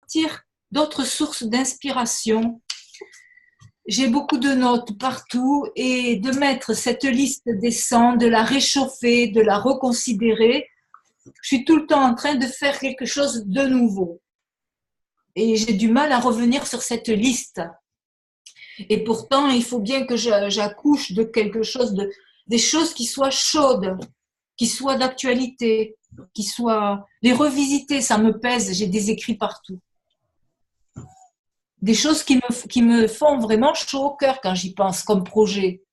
sortir d'autres sources d'inspiration. J'ai beaucoup de notes partout et de mettre cette liste des 100, de la réchauffer, de la reconsidérer. Je suis tout le temps en train de faire quelque chose de nouveau. Et j'ai du mal à revenir sur cette liste. Et pourtant, il faut bien que j'accouche de quelque chose, des choses qui soient chaudes, qui soient d'actualité, qui soient… Les revisiter, ça me pèse, j'ai des écrits partout. Des choses qui me font vraiment chaud au cœur quand j'y pense, comme projet.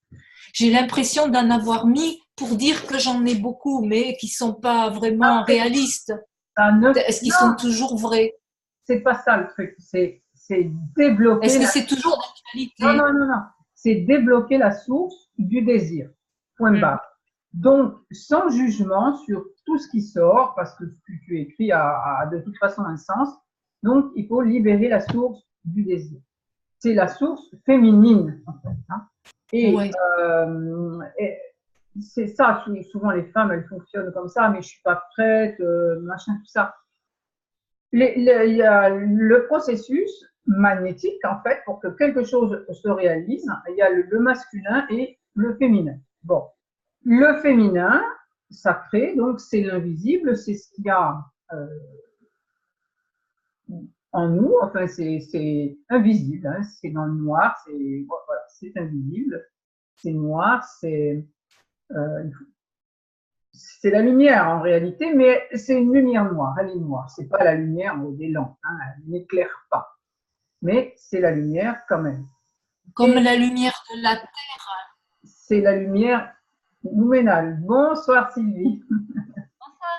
J'ai l'impression d'en avoir mis pour dire que j'en ai beaucoup, mais qui ne sont pas vraiment réalistes. Est-ce qu'ils sont toujours vrais? C'est pas ça le truc, c'est débloquer. Est-ce que c'est toujours d'actualité? Non, non, non, non. C'est débloquer la source du désir. Point barre. Donc, sans jugement sur tout ce qui sort, parce que ce que tu écris a de toute façon un sens. Donc, il faut libérer la source du désir. C'est la source féminine, en fait. Hein. Et, ouais. C'est ça, souvent les femmes, elles fonctionnent comme ça, mais je suis pas prête, machin, tout ça. Il y a le processus magnétique, en fait, pour que quelque chose se réalise, il y a le masculin et le féminin. Bon, le féminin, sacré, donc c'est l'invisible, c'est ce qu'il y a en nous, enfin c'est invisible, hein, c'est dans le noir, voilà, c'est invisible, c'est noir, c'est la lumière en réalité, mais c'est une lumière noire, elle est noire, c'est pas la lumière des lampes, hein, elle n'éclaire pas, mais c'est la lumière quand même. Comme la lumière de la terre. C'est la lumière nouménale. Bonsoir Sylvie.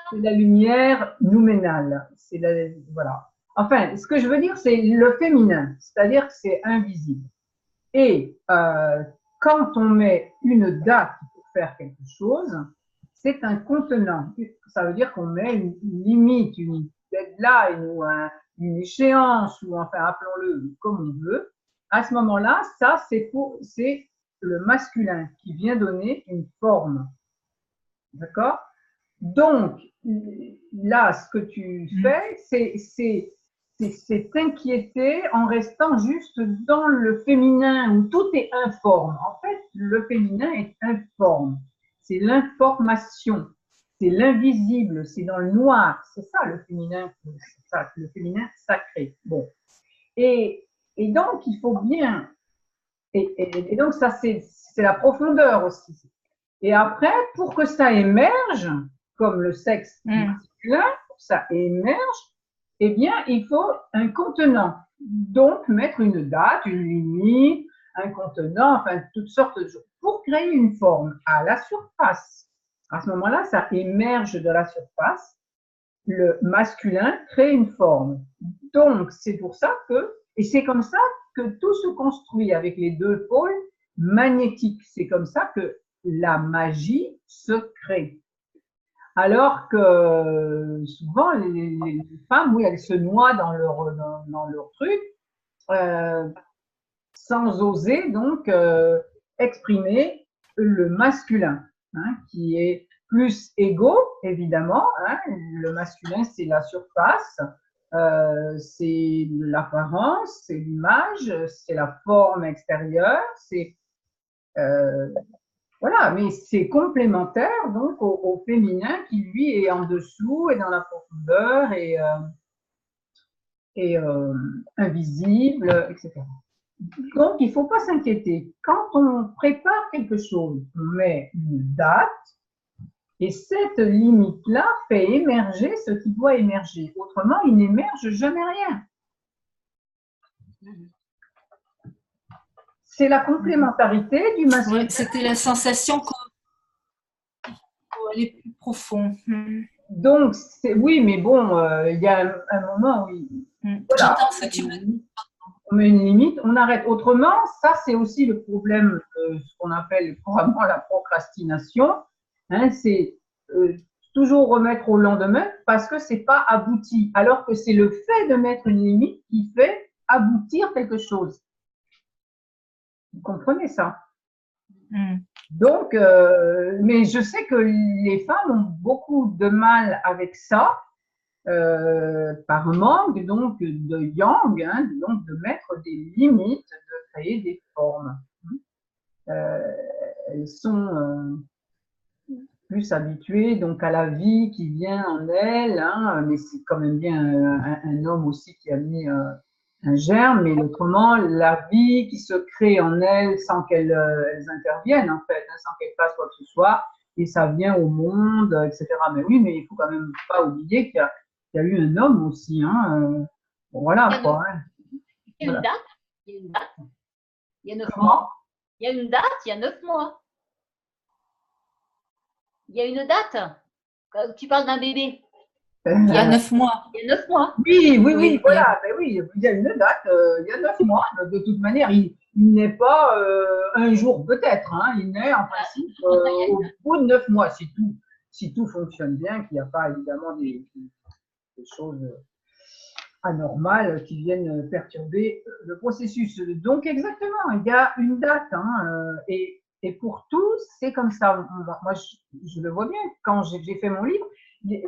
C'est la lumière nouménale. Voilà. Enfin, ce que je veux dire, c'est le féminin, c'est-à-dire que c'est invisible. Et quand on met une date pour faire quelque chose, c'est un contenant. Ça veut dire qu'on met une limite, une deadline ou une échéance, ou enfin appelons-le comme on veut. À ce moment-là, ça c'est le masculin qui vient donner une forme. D'accord? Donc, là, ce que tu fais, c'est t'inquiéter en restant juste dans le féminin où tout est informe. En fait, le féminin est informe. C'est l'information. C'est l'invisible. C'est dans le noir. C'est ça le féminin. C'est ça, le féminin sacré. Bon. Et donc, il faut bien. Et donc, ça, c'est la profondeur aussi. Et après, pour que ça émerge, comme le sexe masculin, pour que ça émerge, eh bien, il faut un contenant. Donc, mettre une date, une limite, un contenant, enfin, toutes sortes de choses, pour créer une forme à la surface. À ce moment-là, ça émerge de la surface. Le masculin crée une forme. Donc, c'est pour ça et c'est comme ça que tout se construit avec les deux pôles magnétiques. C'est comme ça que la magie se crée. Alors que souvent, les femmes, oui, elles se noient dans leur truc, sans oser donc exprimer le masculin, hein, qui est plus égo, évidemment. Hein. Le masculin, c'est la surface, c'est l'apparence, c'est l'image, c'est la forme extérieure, c'est… voilà, mais c'est complémentaire donc au féminin qui lui est en dessous et dans la profondeur et invisible, etc. Donc il ne faut pas s'inquiéter. Quand on prépare quelque chose, on met une date et cette limite-là fait émerger ce qui doit émerger. Autrement, il n'émerge jamais rien. C'est la complémentarité du masculin. Ouais, c'était la sensation qu'on allait plus profond. Donc, oui, mais bon, il y a un moment où voilà, j'entends ce que tu me dis. On met une limite, on arrête. Autrement, ça, c'est aussi le problème de ce qu'on appelle couramment la procrastination. Hein, c'est toujours remettre au lendemain parce que c'est pas abouti. Alors que c'est le fait de mettre une limite qui fait aboutir quelque chose. Vous comprenez ça? Donc, mais je sais que les femmes ont beaucoup de mal avec ça par manque donc de yang, hein, donc de mettre des limites, de créer des formes. Elles sont plus habituées donc à la vie qui vient en elles, hein, mais c'est quand même bien un homme aussi qui a mis un germe, mais autrement la vie qui se crée en elles sans qu'elles interviennent en fait, hein, sans qu'elles fassent quoi que ce soit, et ça vient au monde, etc. Mais oui, mais il faut quand même pas oublier qu'il y a eu un homme aussi, hein, bon, voilà quoi. Hein. Il y a une date, il y a une date, il y a 9 Comment? mois. Il y a une date, il y a 9 mois. Il y a une date. Tu parles d'un bébé. Il y a 9 mois. Il y a 9 mois. Oui, oui, oui, voilà. Ben oui, il y a une date, il y a 9 mois. De toute manière, il n'est pas un jour peut-être. Hein, il naît en principe au bout de 9 mois, si tout fonctionne bien, qu'il n'y a pas évidemment des choses anormales qui viennent perturber le processus. Donc exactement, il y a une date. Hein, et pour tous, c'est comme ça. Moi, je le vois bien quand j'ai fait mon livre.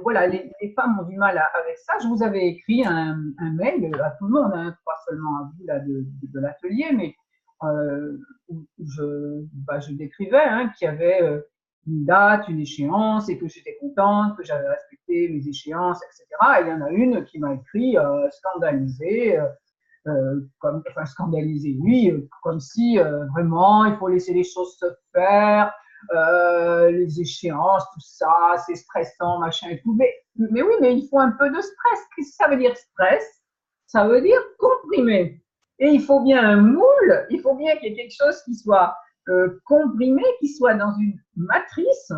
Voilà, les femmes ont du mal avec ça. Je vous avais écrit un mail à tout le monde, hein, pas seulement à vous là, de l'atelier, mais où je décrivais hein, qu'il y avait une date, une échéance, et que j'étais contente, que j'avais respecté mes échéances, etc. Et il y en a une qui m'a écrit scandalisée, enfin scandalisée, oui, comme si vraiment il faut laisser les choses se faire. Les échéances, tout ça, c'est stressant, machin et tout. Mais oui, mais il faut un peu de stress. Qu'est-ce que ça veut dire stress? Ça veut dire comprimer. Et il faut bien un moule, il faut bien qu'il y ait quelque chose qui soit comprimé, qui soit dans une matrice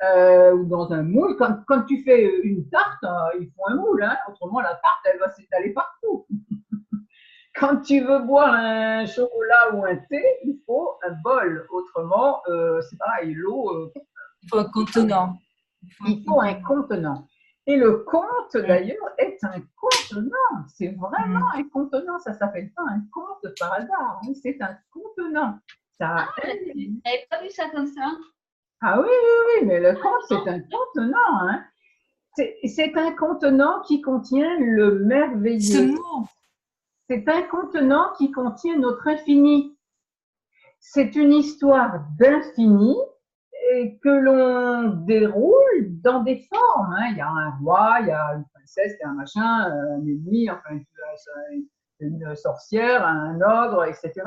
ou dans un moule. Quand tu fais une tarte, il faut un moule, hein, autrement la tarte, elle va s'étaler partout. Quand tu veux boire un chocolat ou un thé, il faut un bol. Autrement, c'est pareil, l'eau. Il faut un contenant. Il faut un contenant. Et le conte, d'ailleurs, est un contenant. C'est vraiment un contenant. Ça ne s'appelle pas un conte par hasard. Hein. C'est un contenant. Ça n'avais pas vu ça comme ça. Ah oui, oui, oui, mais le conte, c'est un contenant. Hein. C'est un contenant qui contient le merveilleux. Ce mot. C'est un contenant qui contient notre infini. C'est une histoire d'infini que l'on déroule dans des formes. Hein. Il y a un roi, il y a une princesse, il y a un machin, un ennemi, enfin une sorcière, un ogre, etc.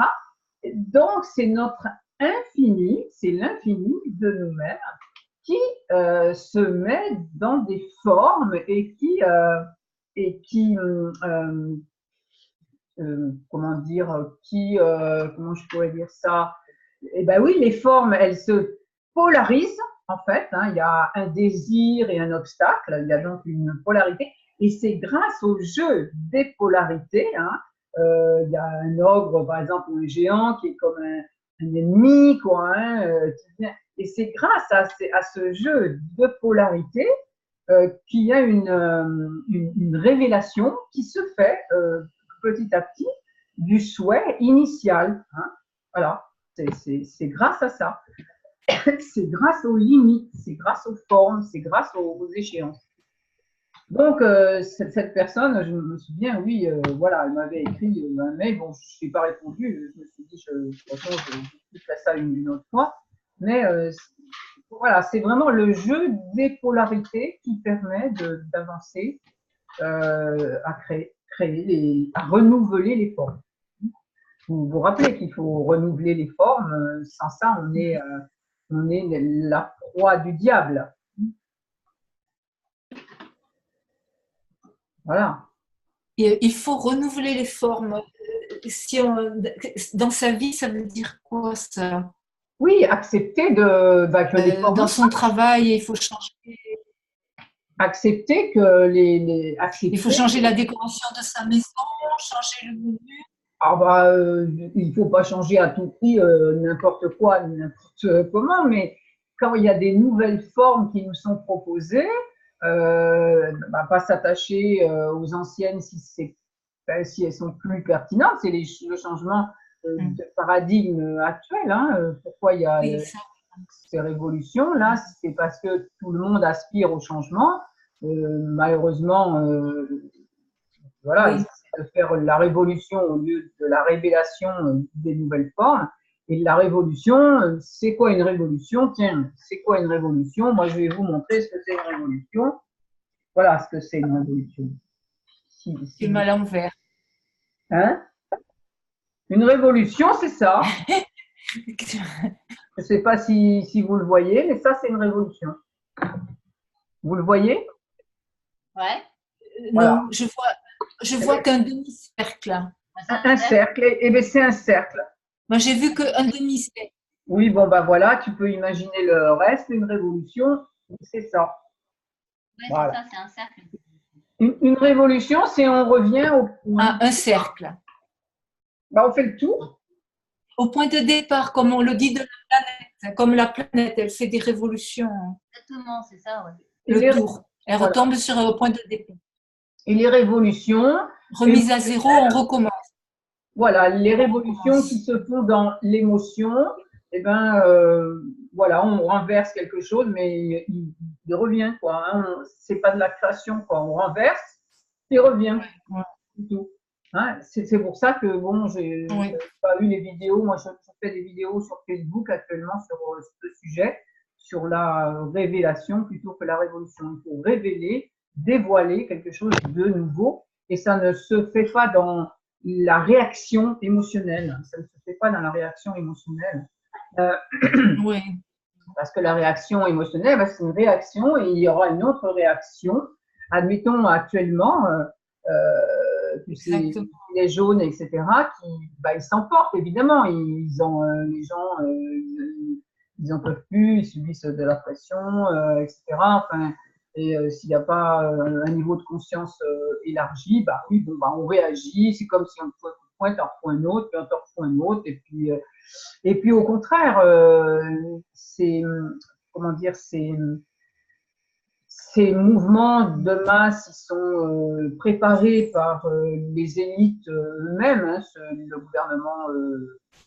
Donc, c'est notre infini, c'est l'infini de nous-mêmes qui se met dans des formes et qui comment dire, comment je pourrais dire ça? Eh bien oui, les formes, elles se polarisent en fait. Hein, il y a un désir et un obstacle, il y a donc une polarité. Et c'est grâce au jeu des polarités. Hein, il y a un ogre, par exemple, ou un géant qui est comme un ennemi, quoi. Hein, et c'est grâce à ce jeu de polarité qu'il y a une révélation qui se fait petit à petit du souhait initial. Hein. Voilà, c'est grâce à ça. C'est grâce aux limites, c'est grâce aux formes, c'est grâce aux échéances. Donc, cette personne, je me souviens, oui, voilà, elle m'avait écrit un mail, bon, je n'ai pas répondu, je me suis dit, de toute façon, je ferai ça une autre fois, mais voilà, c'est vraiment le jeu des polarités qui permet d'avancer à à renouveler les formes. Vous vous rappelez qu'il faut renouveler les formes, sans ça, on est la proie du diable. Voilà. Et il faut renouveler les formes. Dans sa vie, ça veut dire quoi ça? Oui, accepter que les formes. Dans son travail, il faut changer. Accepter que accepter il faut changer la décoration de sa maison, changer le menu. Ah il ne faut pas changer à tout prix n'importe quoi, n'importe comment, mais quand il y a des nouvelles formes qui nous sont proposées, pas s'attacher aux anciennes si elles sont plus pertinentes. C'est le changement de paradigme actuel. Hein. Pourquoi il y a ces révolutions là? C'est parce que tout le monde aspire au changement. malheureusement, voilà, Oui. essayer de faire la révolution au lieu de la révélation des nouvelles formes. Et la révolution, c'est quoi une révolution? Tiens, c'est quoi une révolution? Moi, je vais vous montrer ce que c'est une révolution. Voilà ce que c'est une révolution. C'est mal en vert. Hein? Une révolution, c'est ça. Je ne sais pas si vous le voyez, mais ça, c'est une révolution. Vous le voyez? Ouais. Voilà. Non, je vois qu'un demi-cercle. Un cercle, et bien c'est un cercle. Moi, j'ai vu qu'un demi-cercle. Oui, bon, ben voilà, tu peux imaginer le reste. Une révolution, c'est ça. Ouais, Voilà. c'est ça, c'est un cercle. Une révolution, c'est on revient au point. Ah, un cercle. Ben, on fait le tour. Au point de départ, comme on le dit de la planète. Comme la planète, elle fait des révolutions. Exactement, c'est ça, ouais. Le tour. Elle voilà. retombe sur un point de départ. Et les révolutions. Remise à zéro, on recommence. Voilà, les révolutions qui se font dans l'émotion, eh ben, voilà, on renverse quelque chose, mais il revient, quoi. Hein. C'est pas de la création, quoi. On renverse, il revient. Ouais. C'est tout. Hein, c'est pour ça que, bon, j'ai pas eu les vidéos. Moi, je fais des vidéos sur Facebook actuellement sur ce sujet, sur la révélation plutôt que la révolution. Il faut révéler, dévoiler quelque chose de nouveau, et ça ne se fait pas dans la réaction émotionnelle. Ça ne se fait pas dans la réaction émotionnelle. Oui. Parce que la réaction émotionnelle, c'est une réaction et il y aura une autre réaction. Admettons actuellement, ces gilets jaunes, etc., ils s'emportent évidemment. Ils ont, les gens, ils n'en peuvent plus, ils subissent de la pression, etc. Enfin, et s'il n'y a pas un niveau de conscience élargi, bah oui, bon, bah, on réagit. C'est comme si on pointe, on reprend un autre, puis on reprend un autre, et puis au contraire, c'est comment dire, ces mouvements de masse, ils sont préparés par les élites eux-mêmes, hein, le gouvernement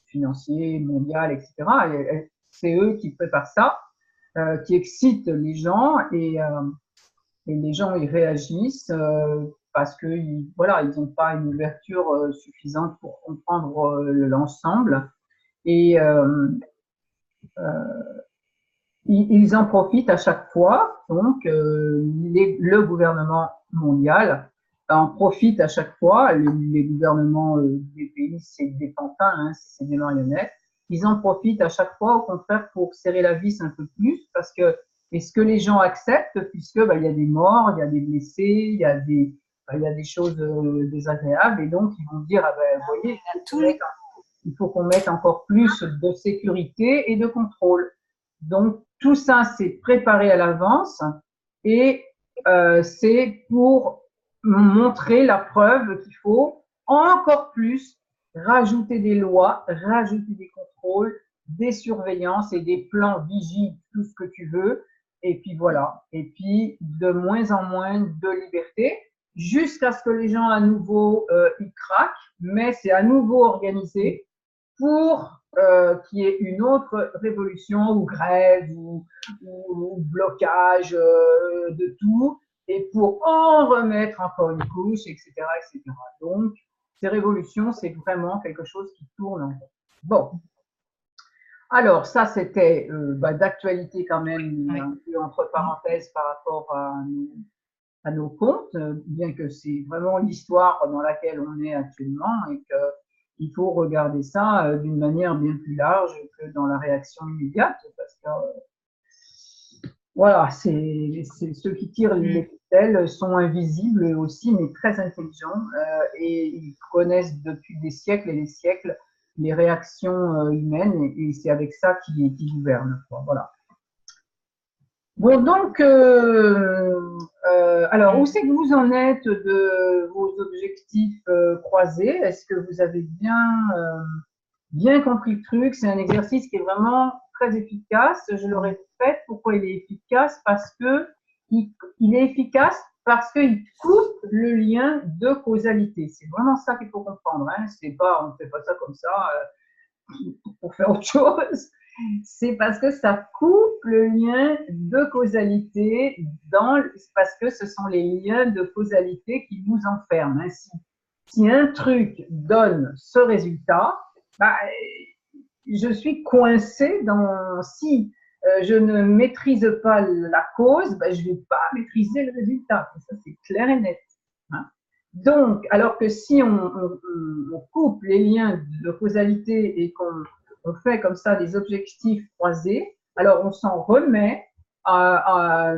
financier mondial, etc. C'est eux qui préparent ça, qui excitent les gens, et les gens ils réagissent parce que voilà, ils n'ont pas une ouverture suffisante pour comprendre l'ensemble, et ils en profitent à chaque fois. Donc, le gouvernement mondial en profite à chaque fois. Les gouvernements des pays, c'est des pantins, hein, c'est des marionnettes. Ils en profitent à chaque fois, au contraire, pour serrer la vis un peu plus, parce que est-ce que les gens acceptent, puisque il y a des morts, il y a des blessés, il y a des choses désagréables, et donc ils vont dire, ah ben, vous voyez, il faut qu'on mette encore plus de sécurité et de contrôle. Donc, tout ça, c'est préparé à l'avance, et c'est pour montrer la preuve qu'il faut encore plus rajouter des lois, rajouter des contrôles, des surveillances et des plans vigie, tout ce que tu veux. Et puis voilà. Et puis, de moins en moins de liberté, jusqu'à ce que les gens à nouveau y craquent, mais c'est à nouveau organisé pour qu'il y ait une autre révolution ou grève ou blocage de tout, et pour en remettre encore une couche, etc., etc. Donc, ces révolutions, c'est vraiment quelque chose qui tourne en rond. Bon. Alors, ça, c'était d'actualité quand même, un peu entre parenthèses par rapport à nos comptes, bien que c'est vraiment l'histoire dans laquelle on est actuellement, et qu'il faut regarder ça d'une manière bien plus large que dans la réaction immédiate, parce que voilà, c'est ceux qui tirent les ficelles sont invisibles aussi, mais très intelligents, et ils connaissent depuis des siècles et des siècles les réactions humaines, et c'est avec ça qu'ils gouvernent. Voilà. Bon, donc, alors, où c'est que vous en êtes de vos objectifs croisés? Est-ce que vous avez bien compris le truc? C'est un exercice qui est vraiment très efficace. Je le répète, pourquoi il est efficace? Parce que il est efficace parce qu'il coupe le lien de causalité. C'est vraiment ça qu'il faut comprendre. Hein. C'est pas, on ne fait pas ça comme ça pour faire autre chose. C'est parce que ça coupe le lien de causalité, parce que ce sont les liens de causalité qui nous enferment. Si un truc donne ce résultat, bah, je suis coincée dans… Si je ne maîtrise pas la cause, bah, je ne vais pas maîtriser le résultat. Ça, c'est clair et net. Hein. Donc, alors que si on coupe les liens de causalité et qu'on fait comme ça des objectifs croisés, alors on s'en remet à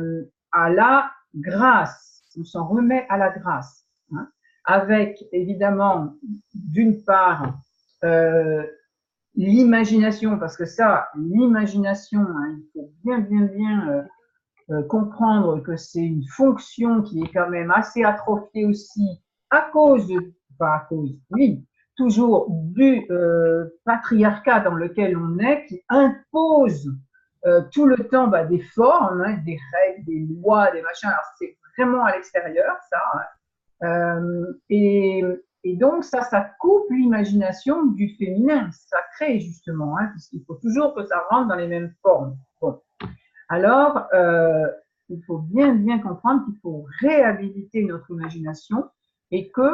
la grâce. On s'en remet à la grâce. Hein, avec évidemment, d'une part, l'imagination, parce que ça, l'imagination, hein, il faut bien comprendre que c'est une fonction qui est quand même assez atrophiée aussi à cause, pas à cause, oui, toujours du patriarcat dans lequel on est, qui impose tout le temps des formes, hein, des règles, des lois, des machins. Alors c'est vraiment à l'extérieur, ça. Hein. Et donc ça coupe l'imagination du féminin, sacré justement, hein, puisqu'il faut toujours que ça rentre dans les mêmes formes. Bon. Alors, il faut bien comprendre qu'il faut réhabiliter notre imagination et que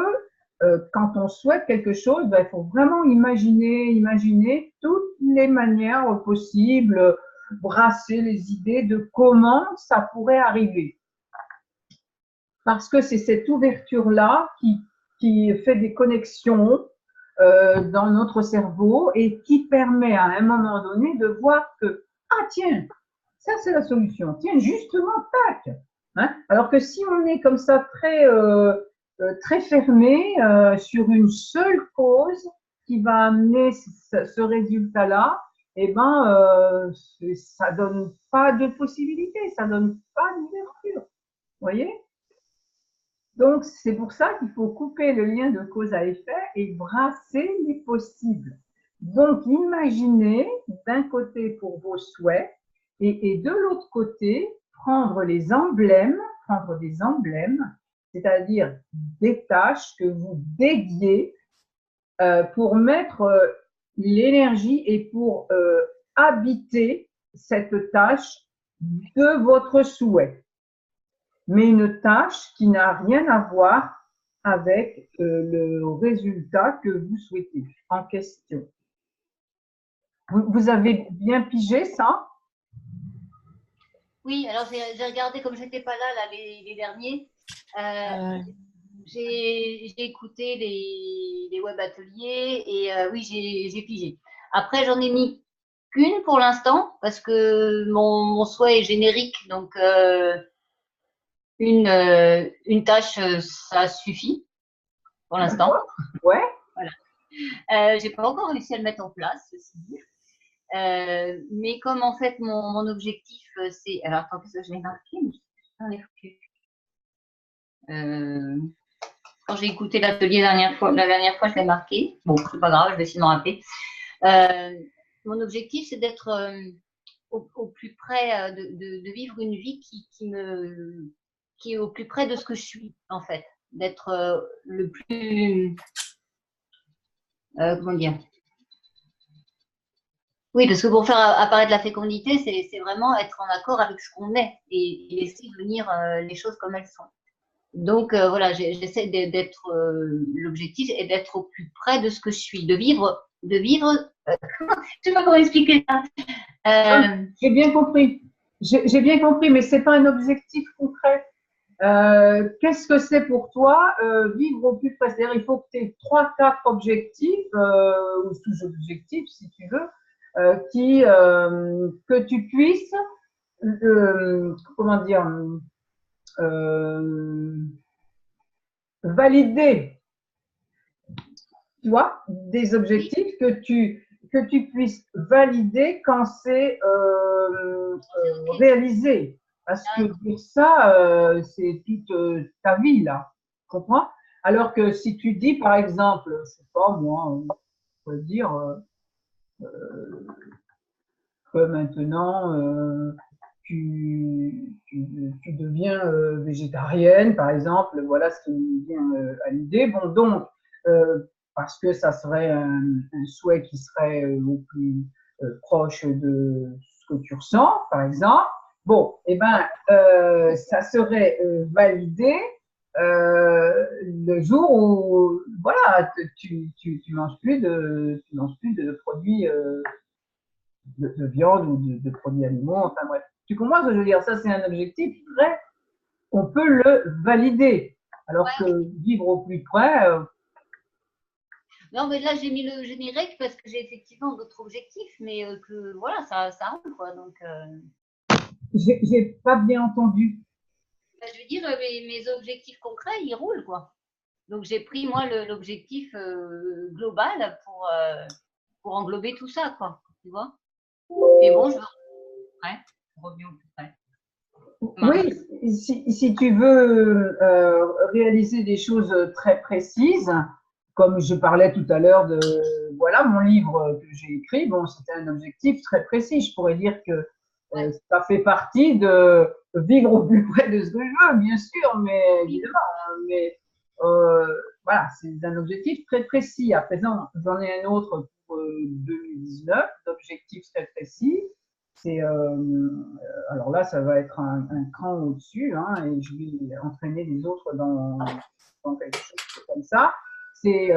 quand on souhaite quelque chose, il faut vraiment imaginer toutes les manières possibles, brasser les idées de comment ça pourrait arriver. Parce que c'est cette ouverture-là qui fait des connexions dans notre cerveau et qui permet à un moment donné de voir que, ah tiens, ça c'est la solution, tiens, justement, tac. Hein. Alors que si on est comme ça très fermé sur une seule cause qui va amener ce résultat-là, eh ben, ça donne pas de possibilité, ça donne pas d'ouverture. Vous voyez? Donc, c'est pour ça qu'il faut couper le lien de cause à effet et brasser les possibles. Donc, imaginez d'un côté pour vos souhaits et de l'autre côté, prendre des emblèmes, c'est-à-dire des tâches que vous dédiez pour mettre l'énergie et pour habiter cette tâche de votre souhait. Mais une tâche qui n'a rien à voir avec le résultat que vous souhaitez en question. Vous avez bien pigé ça? Oui, alors j'ai regardé, comme je n'étais pas là les derniers, j'ai écouté les web ateliers et oui, j'ai pigé. Après, j'en ai mis qu'une pour l'instant parce que mon souhait est générique, donc une tâche, ça suffit pour l'instant. Ouais. Voilà. J'ai pas encore réussi à le mettre en place, ceci dit. Mais comme en fait mon objectif c'est… Alors attends, qu'est-ce que je l'ai marqué? Quand j'ai écouté l'atelier la dernière fois, je l'ai marqué. Bon, c'est pas grave, je vais essayer de m'en rappeler. Mon objectif, c'est d'être au plus près, de vivre une vie qui est au plus près de ce que je suis, en fait. D'être le plus… comment dire? Oui, parce que pour faire apparaître la fécondité, c'est vraiment être en accord avec ce qu'on est et laisser venir les choses comme elles sont. Donc voilà, j'essaie d'être l'objectif est d'être au plus près de ce que je suis, de vivre. Je sais pas comment expliquer ça. J'ai bien compris. J'ai bien compris, mais c'est pas un objectif concret. Qu'est-ce que c'est pour toi vivre au plus près? C'est-à-dire, il faut que tu aies 3-4 objectifs ou sous-objectifs, si tu veux, que tu puisses, comment dire, valider, tu vois, des objectifs que tu puisses valider quand c'est réalisé. Parce que pour ça, c'est toute ta vie, là. Tu comprends? Alors que si tu dis, par exemple, je sais pas moi, on peut dire que maintenant tu deviens végétarienne, par exemple, voilà ce qui me vient à l'idée. Bon, donc, parce que ça serait un souhait qui serait proche de ce que tu ressens, par exemple. Bon, eh ben, ça serait validé le jour où, voilà, tu manges plus de produits de viande ou de produits animaux. Enfin bref, tu comprends ce que je veux dire? Ça, c'est un objectif vrai. On peut le valider. Alors que vivre au plus près. Non, mais là, j'ai mis le générique parce que j'ai effectivement d'autres objectifs, mais que voilà, ça roule, quoi. Donc, j'ai pas bien entendu. je veux dire, mes objectifs concrets, ils roulent, quoi. Donc, j'ai pris, moi, l'objectif global pour englober tout ça, quoi. Tu vois? Et bon, je reviens au plus près. Oui, si tu veux réaliser des choses très précises, comme je parlais tout à l'heure de, voilà, mon livre que j'ai écrit, bon, c'était un objectif très précis. Je pourrais dire que ça fait partie de vivre au plus près de ce que je veux, bien sûr, mais évidemment, mais voilà, c'est un objectif très précis. À présent, j'en ai un autre pour 2019, d'objectifs très précis. C'est alors là, ça va être un cran au-dessus, hein, et je vais entraîner les autres dans quelque chose comme ça. C'est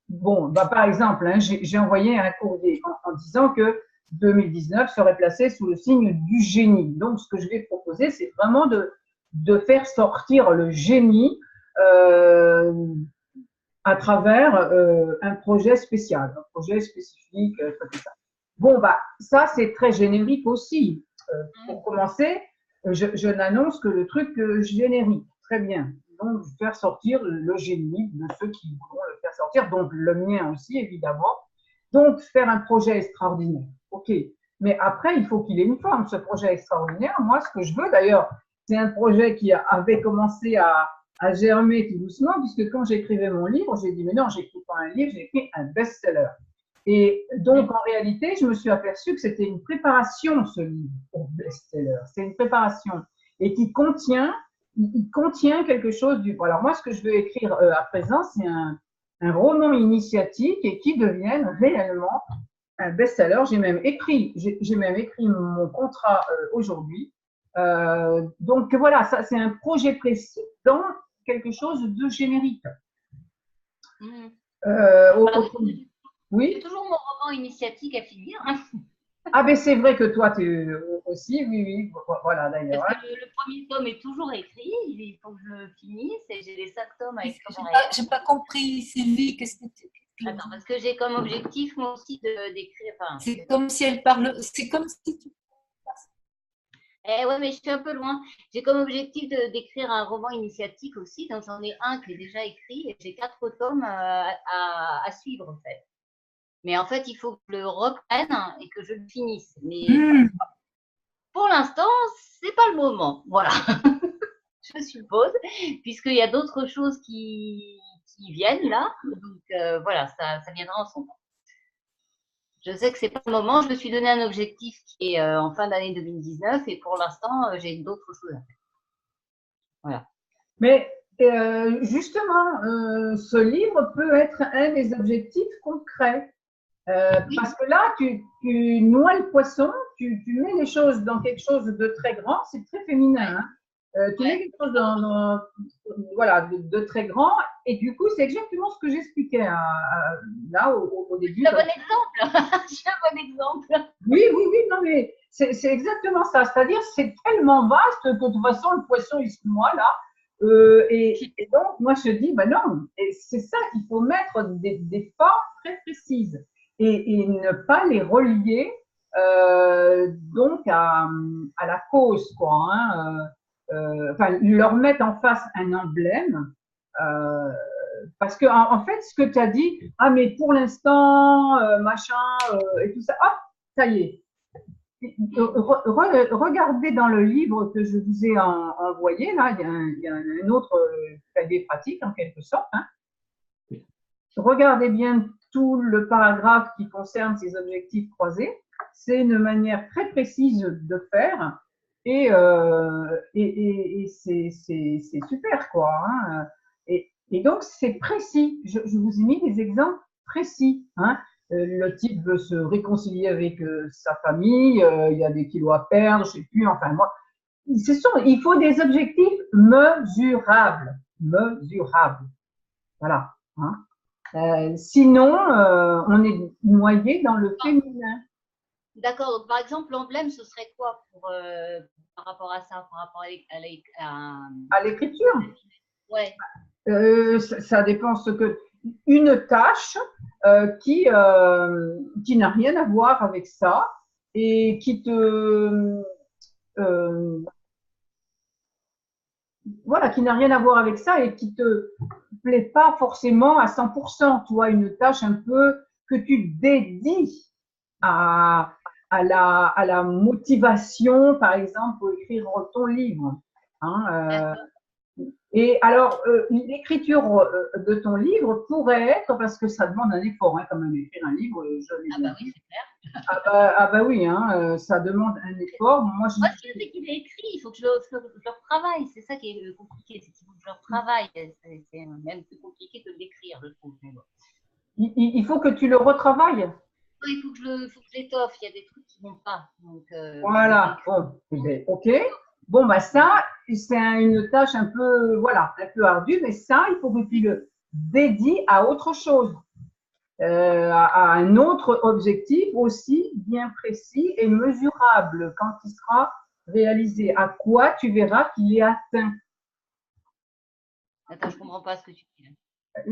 bon, bah, par exemple, hein, j'ai envoyé un courrier en disant que 2019 serait placé sous le signe du génie. Donc, ce que je vais proposer, c'est vraiment de faire sortir le génie à travers un projet spécial, un projet spécifique, tout ça. Bon, bah, ça, c'est très générique aussi. Pour commencer, je n'annonce que le truc générique. Très bien. Donc, faire sortir le génie de ceux qui voudront le faire sortir, donc le mien aussi, évidemment. Donc, faire un projet extraordinaire. OK. Mais après, il faut qu'il ait une forme, ce projet extraordinaire. Moi, ce que je veux, d'ailleurs, c'est un projet qui avait commencé à germer tout doucement, puisque quand j'écrivais mon livre, j'ai dit, mais non, j'écris pas un livre, j'écris un best-seller. Et donc, en réalité, je me suis aperçue que c'était une préparation, ce livre, au best-seller. C'est une préparation. Et qui contient, il contient quelque chose du. Alors, moi, ce que je veux écrire à présent, c'est un roman initiatique et qui devienne réellement un best-seller. J'ai même écrit mon contrat aujourd'hui. Donc, voilà, ça, c'est un projet précis dans quelque chose de générique. Oui. C'est toujours mon roman initiatique à finir. Hein. Ah, ben c'est vrai que toi, tu aussi, oui, voilà d'ailleurs. Parce que le premier tome est toujours écrit, il faut que je le finisse et j'ai les 5 tomes à écrire. J'ai pas compris, Sylvie, qu'est-ce que tu. Attends, parce que j'ai comme objectif, moi aussi, d'écrire. Enfin, c'est comme si elle parle, c'est comme si tu. Ouais, mais je suis un peu loin. J'ai comme objectif d'écrire un roman initiatique aussi, donc j'en ai un qui est déjà écrit et j'ai 4 tomes à suivre en fait. Mais en fait, il faut que je le reprenne et que je le finisse. Mais pour l'instant, c'est pas le moment. Voilà. Je suppose, puisqu'il y a d'autres choses qui viennent là. Donc voilà, ça viendra en son temps. Je sais que c'est pas le moment. Je me suis donné un objectif qui est en fin d'année 2019 et pour l'instant, j'ai d'autres choses à faire. Voilà. Mais justement, ce livre peut être un des objectifs concrets. Parce que là, tu noies le poisson, tu mets les choses dans quelque chose de très grand, c'est très féminin. Hein. Tu mets quelque chose voilà, de très grand, et du coup, c'est exactement ce que j'expliquais là au début. C'est un bon exemple. C'est un bon exemple. Oui, non, mais c'est exactement ça. C'est-à-dire, c'est tellement vaste que de toute façon, le poisson, il se noie là. Et donc, moi, je dis, ben non, et c'est ça qu'il faut mettre des formes très précises. Et ne pas les relier donc à la cause, quoi. Hein, enfin, leur mettre en face un emblème. Parce que en fait, ce que tu as dit, ah mais pour l'instant, machin, et tout ça, hop, ça y est. Regardez dans le livre que je vous ai envoyé, là, il y a un autre cahier pratique en quelque sorte. Hein. Regardez bien tout le paragraphe qui concerne ces objectifs croisés. C'est une manière très précise de faire et c'est super, quoi. Hein. Et donc, c'est précis. Je vous ai mis des exemples précis. Hein. le type veut se réconcilier avec sa famille, il y a des kilos à perdre, je sais plus, enfin moi, il faut des objectifs mesurables, mesurables, voilà. Hein. Sinon, on est noyé dans le féminin. D'accord. Donc, par exemple, l'emblème, ce serait quoi par rapport à ça, par rapport À l'écriture? Ouais. Ça dépend ce que. Une tâche qui n'a rien à voir avec ça et qui te. Voilà, qui n'a rien à voir avec ça et qui te plaît pas forcément à 100%. Tu vois, une tâche un peu que tu dédies à la motivation, par exemple, pour écrire ton livre. Hein, et alors, l'écriture de ton livre pourrait être, parce que ça demande un effort, hein, quand même, écrire un livre. Ah bah oui, c'est clair. Ah bah oui, hein, ça demande un effort. Moi, ce que c'est qu'il est écrit, il faut que je le retravaille. C'est ça qui est compliqué, c'est qu'il faut que je le retravaille. C'est même plus compliqué que de l'écrire, je trouve. Mais bon. Il faut que tu le retravailles. Ouais, il faut que je l'étoffe. Il y a des trucs qui ne vont pas. Donc, voilà, bon, ok. Bon, bah ça, c'est une tâche un peu, voilà, un peu ardue, mais ça, il faut que tu le dédies à autre chose, à un autre objectif aussi bien précis et mesurable quand il sera réalisé. À quoi tu verras qu'il est atteint. Attends, je ne comprends pas ce que tu dis là.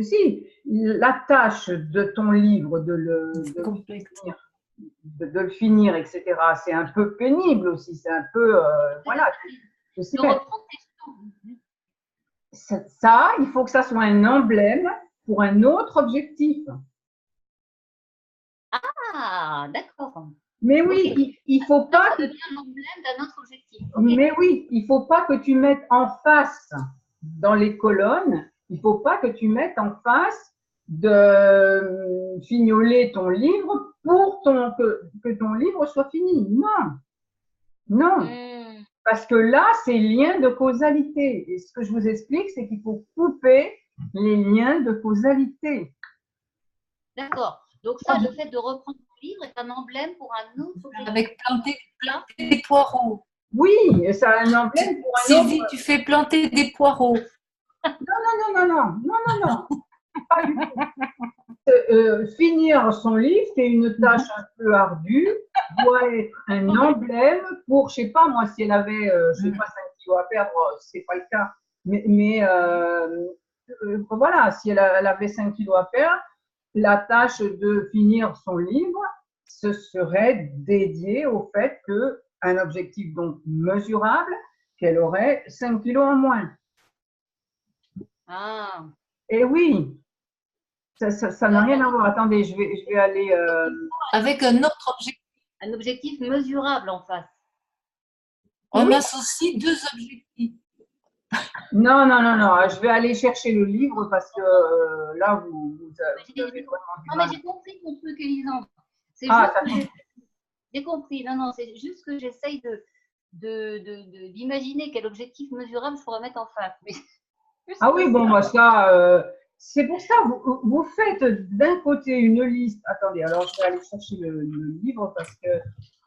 Si, la tâche de ton livre, de le finir, etc., c'est un peu pénible aussi, c'est un peu, voilà. Je sais pas. Ça, il faut que ça soit un emblème pour un autre objectif. Ah, d'accord. Mais oui, okay. Il faut pas. Ça devient l'emblème d'un autre objectif. Okay. Mais oui, il faut pas que tu mettes en face dans les colonnes. Il faut pas que tu mettes en face de fignoler ton livre pour que ton livre soit fini. Non, non. Parce que là, c'est lien de causalité. Et ce que je vous explique, c'est qu'il faut couper les liens de causalité. D'accord. Donc ça, le fait de reprendre le livre est un emblème pour un autre objectif. Avec planter des poireaux. Oui, c'est un emblème pour un Sylvie, autre. tu fais planter des poireaux. Non. Pas du tout. Finir son livre, c'est une tâche un peu ardue, doit être un emblème pour, je sais pas moi, si elle avait, je sais pas, 5 kilos à perdre, c'est pas le cas, mais voilà, si elle avait 5 kilos à perdre, la tâche de finir son livre, ce serait dédié au fait qu'un objectif donc mesurable, qu'elle aurait 5 kilos en moins. Ah. Et oui, ça n'a rien à voir. Attendez, je vais aller. Avec un autre objectif. Un objectif mesurable en face. On associe deux objectifs. Non. Je vais aller chercher le livre parce que là, vous avez vraiment du mal. Mais j'ai compris ton truc, Elisande. J'ai compris. Non, c'est juste que j'essaye d'imaginer quel objectif mesurable je pourrais mettre en face. Mais ah oui, bon, moi, ça, c'est pour ça, vous faites d'un côté une liste. Attendez, alors je vais aller chercher le livre parce que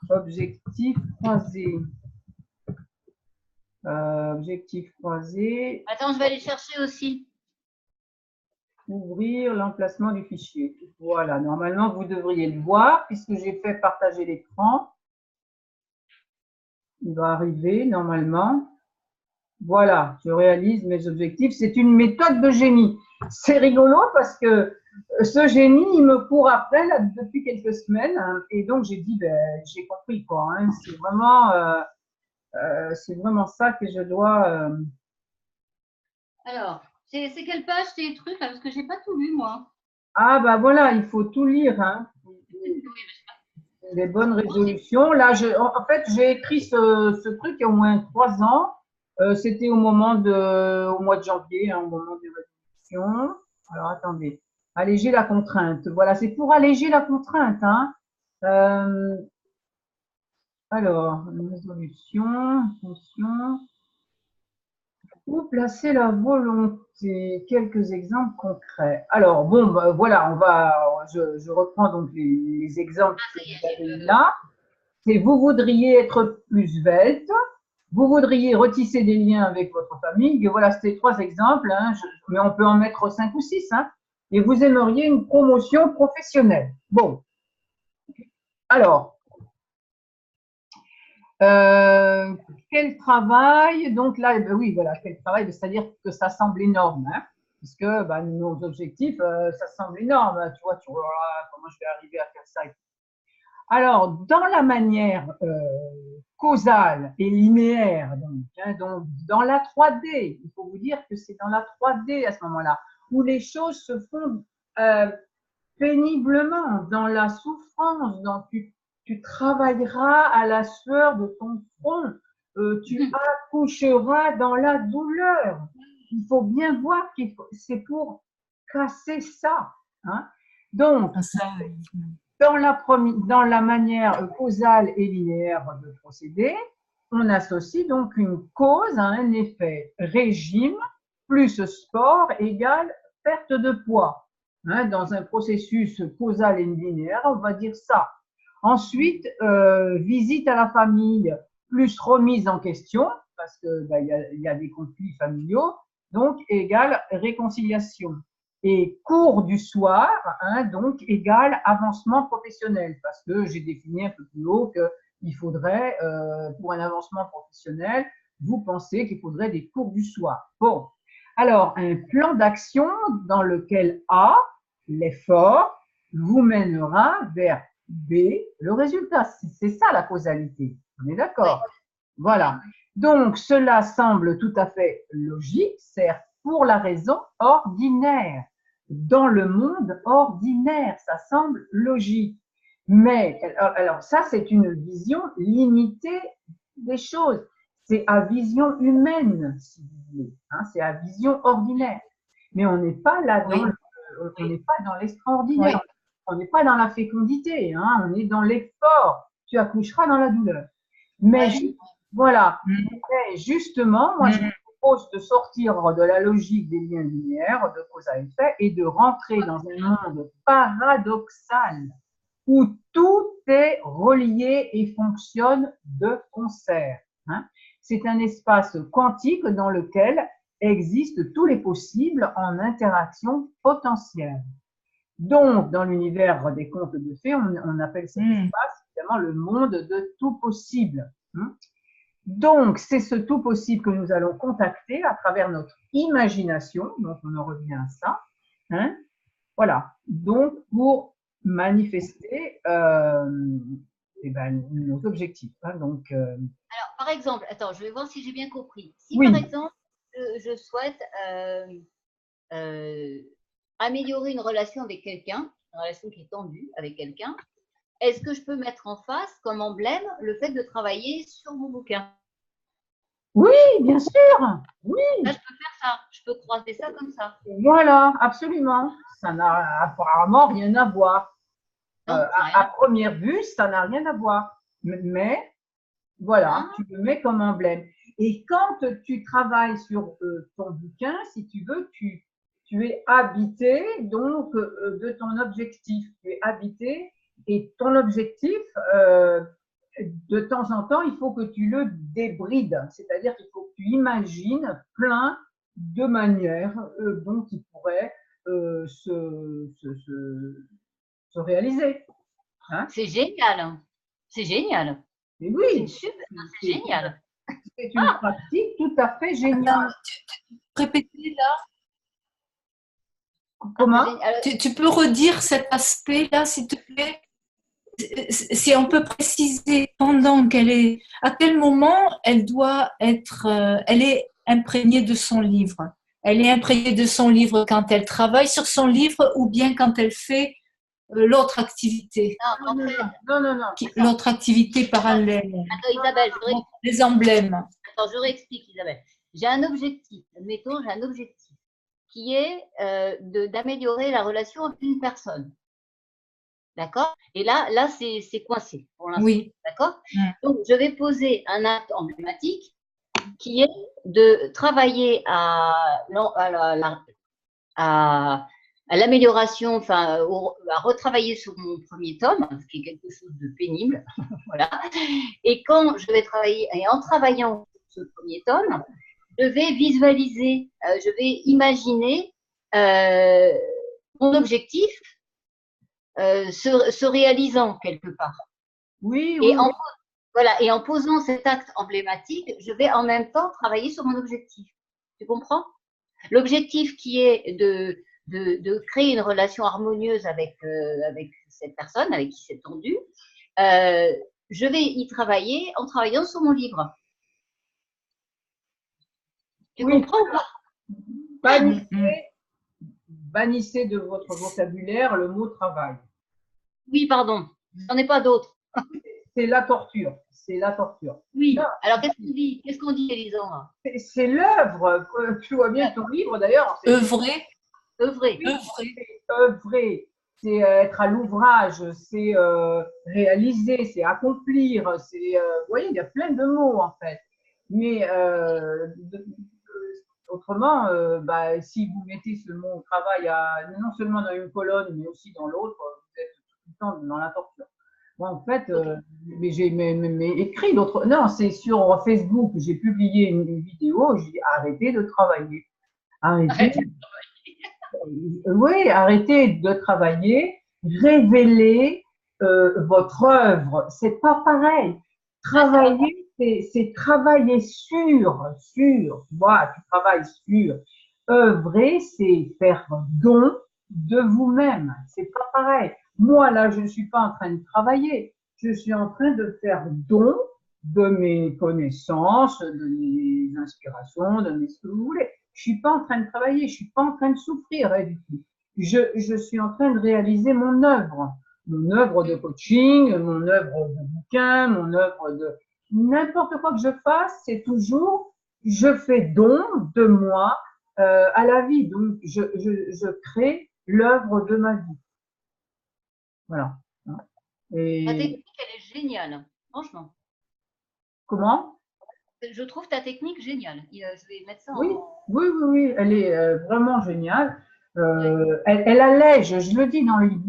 objectif croisé. Objectif croisé. Attends, je vais aller chercher aussi. Ouvrir l'emplacement du fichier. Voilà, normalement, vous devriez le voir puisque j'ai fait partager l'écran. Il va arriver normalement. Voilà, je réalise mes objectifs. C'est une méthode de génie. C'est rigolo parce que ce génie, il me court après là, depuis quelques semaines. Hein, et donc, j'ai dit, j'ai compris quoi. Hein, c'est vraiment ça que je dois. Alors, c'est quelle page tes trucs là? Parce que j'ai pas tout lu moi. Ah bah voilà, il faut tout lire. Hein. Les bonnes résolutions. Là, en fait, j'ai écrit ce truc il y a au moins 3 ans. C'était au mois de janvier, hein, au moment des résolutions. Alors, attendez. Alléger la contrainte. Voilà, c'est pour alléger la contrainte. Hein. Alors, résolution, attention. Où placer la volonté? Quelques exemples concrets. Alors, bon, bah, voilà, je reprends donc les exemples que vous avez là. C'est vous voudriez être plus svelte, vous voudriez retisser des liens avec votre famille. Et voilà, c'était 3 exemples, hein, mais on peut en mettre 5 ou 6. Hein, et vous aimeriez une promotion professionnelle. Bon, alors, quel travail? Donc là, eh ben oui, voilà, quel travail, c'est-à-dire que ça semble énorme, hein, puisque bah, nos objectifs, ça semble énorme. Hein, tu vois, comment je vais arriver à faire ça? Alors, dans la manière causale et linéaire, donc dans la 3D, il faut vous dire que c'est dans la 3D à ce moment-là, où les choses se font péniblement, dans la souffrance, tu travailleras à la sueur de ton front, tu accoucheras dans la douleur. Il faut bien voir que c'est pour casser ça. Hein. Donc, dans la manière causale et linéaire de procéder, on associe donc une cause à un effet. Régime plus sport égale perte de poids. Hein, dans un processus causal et linéaire, on va dire ça. Ensuite, visite à la famille plus remise en question, parce que bah, y a des conflits familiaux, donc égale réconciliation. Et cours du soir, hein, donc égale avancement professionnel, parce que j'ai défini un peu plus haut qu'il faudrait, pour un avancement professionnel, vous pensez qu'il faudrait des cours du soir. Bon, alors un plan d'action dans lequel A, l'effort, vous mènera vers B, le résultat. C'est ça la causalité. On est d'accord? Voilà. Donc, cela semble tout à fait logique, certes, pour la raison ordinaire. Dans le monde ordinaire, ça semble logique. Mais, alors ça, c'est une vision limitée des choses. C'est à vision humaine, si vous voulez. Hein, c'est à vision ordinaire. Mais on n'est pas là on n'est pas dans l'extraordinaire. Oui. On n'est pas dans la fécondité. Hein, on est dans l'effort. Tu accoucheras dans la douleur. Mais voilà. Mais justement, moi, je propose de sortir de la logique des liens linéaires, de cause à effet, et de rentrer dans un monde paradoxal où tout est relié et fonctionne de concert. Hein. C'est un espace quantique dans lequel existent tous les possibles en interaction potentielle. Donc, dans l'univers des contes de fées, on appelle cet espace évidemment le monde de tout possible. Hein. Donc, c'est ce tout possible que nous allons contacter à travers notre imagination, donc on en revient à ça. Hein. Voilà, donc pour manifester nos objectifs. Hein, donc, Alors, par exemple, attends, je vais voir si j'ai bien compris. Si oui. par exemple, je souhaite améliorer une relation avec quelqu'un, une relation qui est tendue avec quelqu'un, est-ce que je peux mettre en face comme emblème le fait de travailler sur mon bouquin? Oui, bien sûr. Oui. Là, je peux faire ça. Je peux croiser ça comme ça. Voilà, absolument. Ça n'a apparemment rien à voir. Non, à première vue, ça n'a rien à voir. Mais voilà, tu le mets comme emblème. Et quand tu travailles sur ton bouquin, si tu veux, tu es habité donc de ton objectif. Tu es habité et ton objectif, de temps en temps, il faut que tu le débrides. C'est-à-dire qu'il faut que tu imagines plein de manières dont il pourrait se réaliser. Hein? C'est génial. C'est génial. Et oui, c'est génial. C'est une pratique tout à fait géniale. Répétez là. Comment? Tu peux redire cet aspect-là, s'il te plaît? Si on peut préciser pendant qu'elle est, à quel moment elle doit être, elle est imprégnée de son livre. Elle est imprégnée de son livre quand elle travaille sur son livre ou bien quand elle fait l'autre activité. Non. L'autre activité parallèle. Attends, Isabelle, les emblèmes. Attends, je réexplique, Isabelle. J'ai un objectif, admettons, j'ai un objectif qui est d'améliorer la relation avec une personne. D'accord? Et là c'est coincé pour l'instant. Oui. D'accord? Donc, je vais poser un acte emblématique qui est de travailler à l'amélioration, enfin, à retravailler sur mon premier tome, ce qui est quelque chose de pénible, voilà. Et quand je vais travailler, et en travaillant sur ce premier tome, je vais visualiser, je vais imaginer mon objectif se réalisant quelque part. Oui, et oui. Voilà, et en posant cet acte emblématique, je vais en même temps travailler sur mon objectif. Tu comprends? L'objectif qui est de créer une relation harmonieuse avec cette personne, avec qui c'est tendu, je vais y travailler en travaillant sur mon livre. Tu comprends ou pas? Bannissez de votre vocabulaire le mot travail. Oui, pardon, j'en ai pas d'autres. C'est la torture, c'est la torture. Oui, non. Alors qu'est-ce qu'on dit, Élisande? C'est l'œuvre, tu vois bien ton livre d'ailleurs. Œuvrer. Œuvrer. Œuvrer, c'est être à l'ouvrage, c'est réaliser, c'est accomplir, c'est, vous voyez, il y a plein de mots en fait. Mais autrement, si vous mettez ce mot travail non seulement dans une colonne, mais aussi dans l'autre, vous êtes tout le temps dans la torture. Moi, en fait, mais j'ai écrit d'autres. Non, c'est sur Facebook, j'ai publié une vidéo, j'ai dit arrêtez de travailler. Arrêtez de travailler. Oui, arrêtez de travailler, révélez votre œuvre. C'est pas pareil. Travailler, c'est travailler sur. Moi, tu travailles sur. Œuvrer, c'est faire don de vous-même. C'est pas pareil. Moi, là, je ne suis pas en train de travailler. Je suis en train de faire don de mes connaissances, de mes inspirations, de mes ce que vous voulez. Je suis pas en train de travailler. Je suis pas en train de souffrir du tout. Je suis en train de réaliser mon œuvre de coaching, mon œuvre de bouquin, mon œuvre de n'importe quoi que je fasse, c'est toujours je fais don de moi à la vie. Donc, je crée l'œuvre de ma vie. Voilà. Et... Ta technique, elle est géniale, franchement. Comment? Je trouve ta technique géniale. Je vais mettre ça oui, elle est vraiment géniale. Elle allège, je le dis,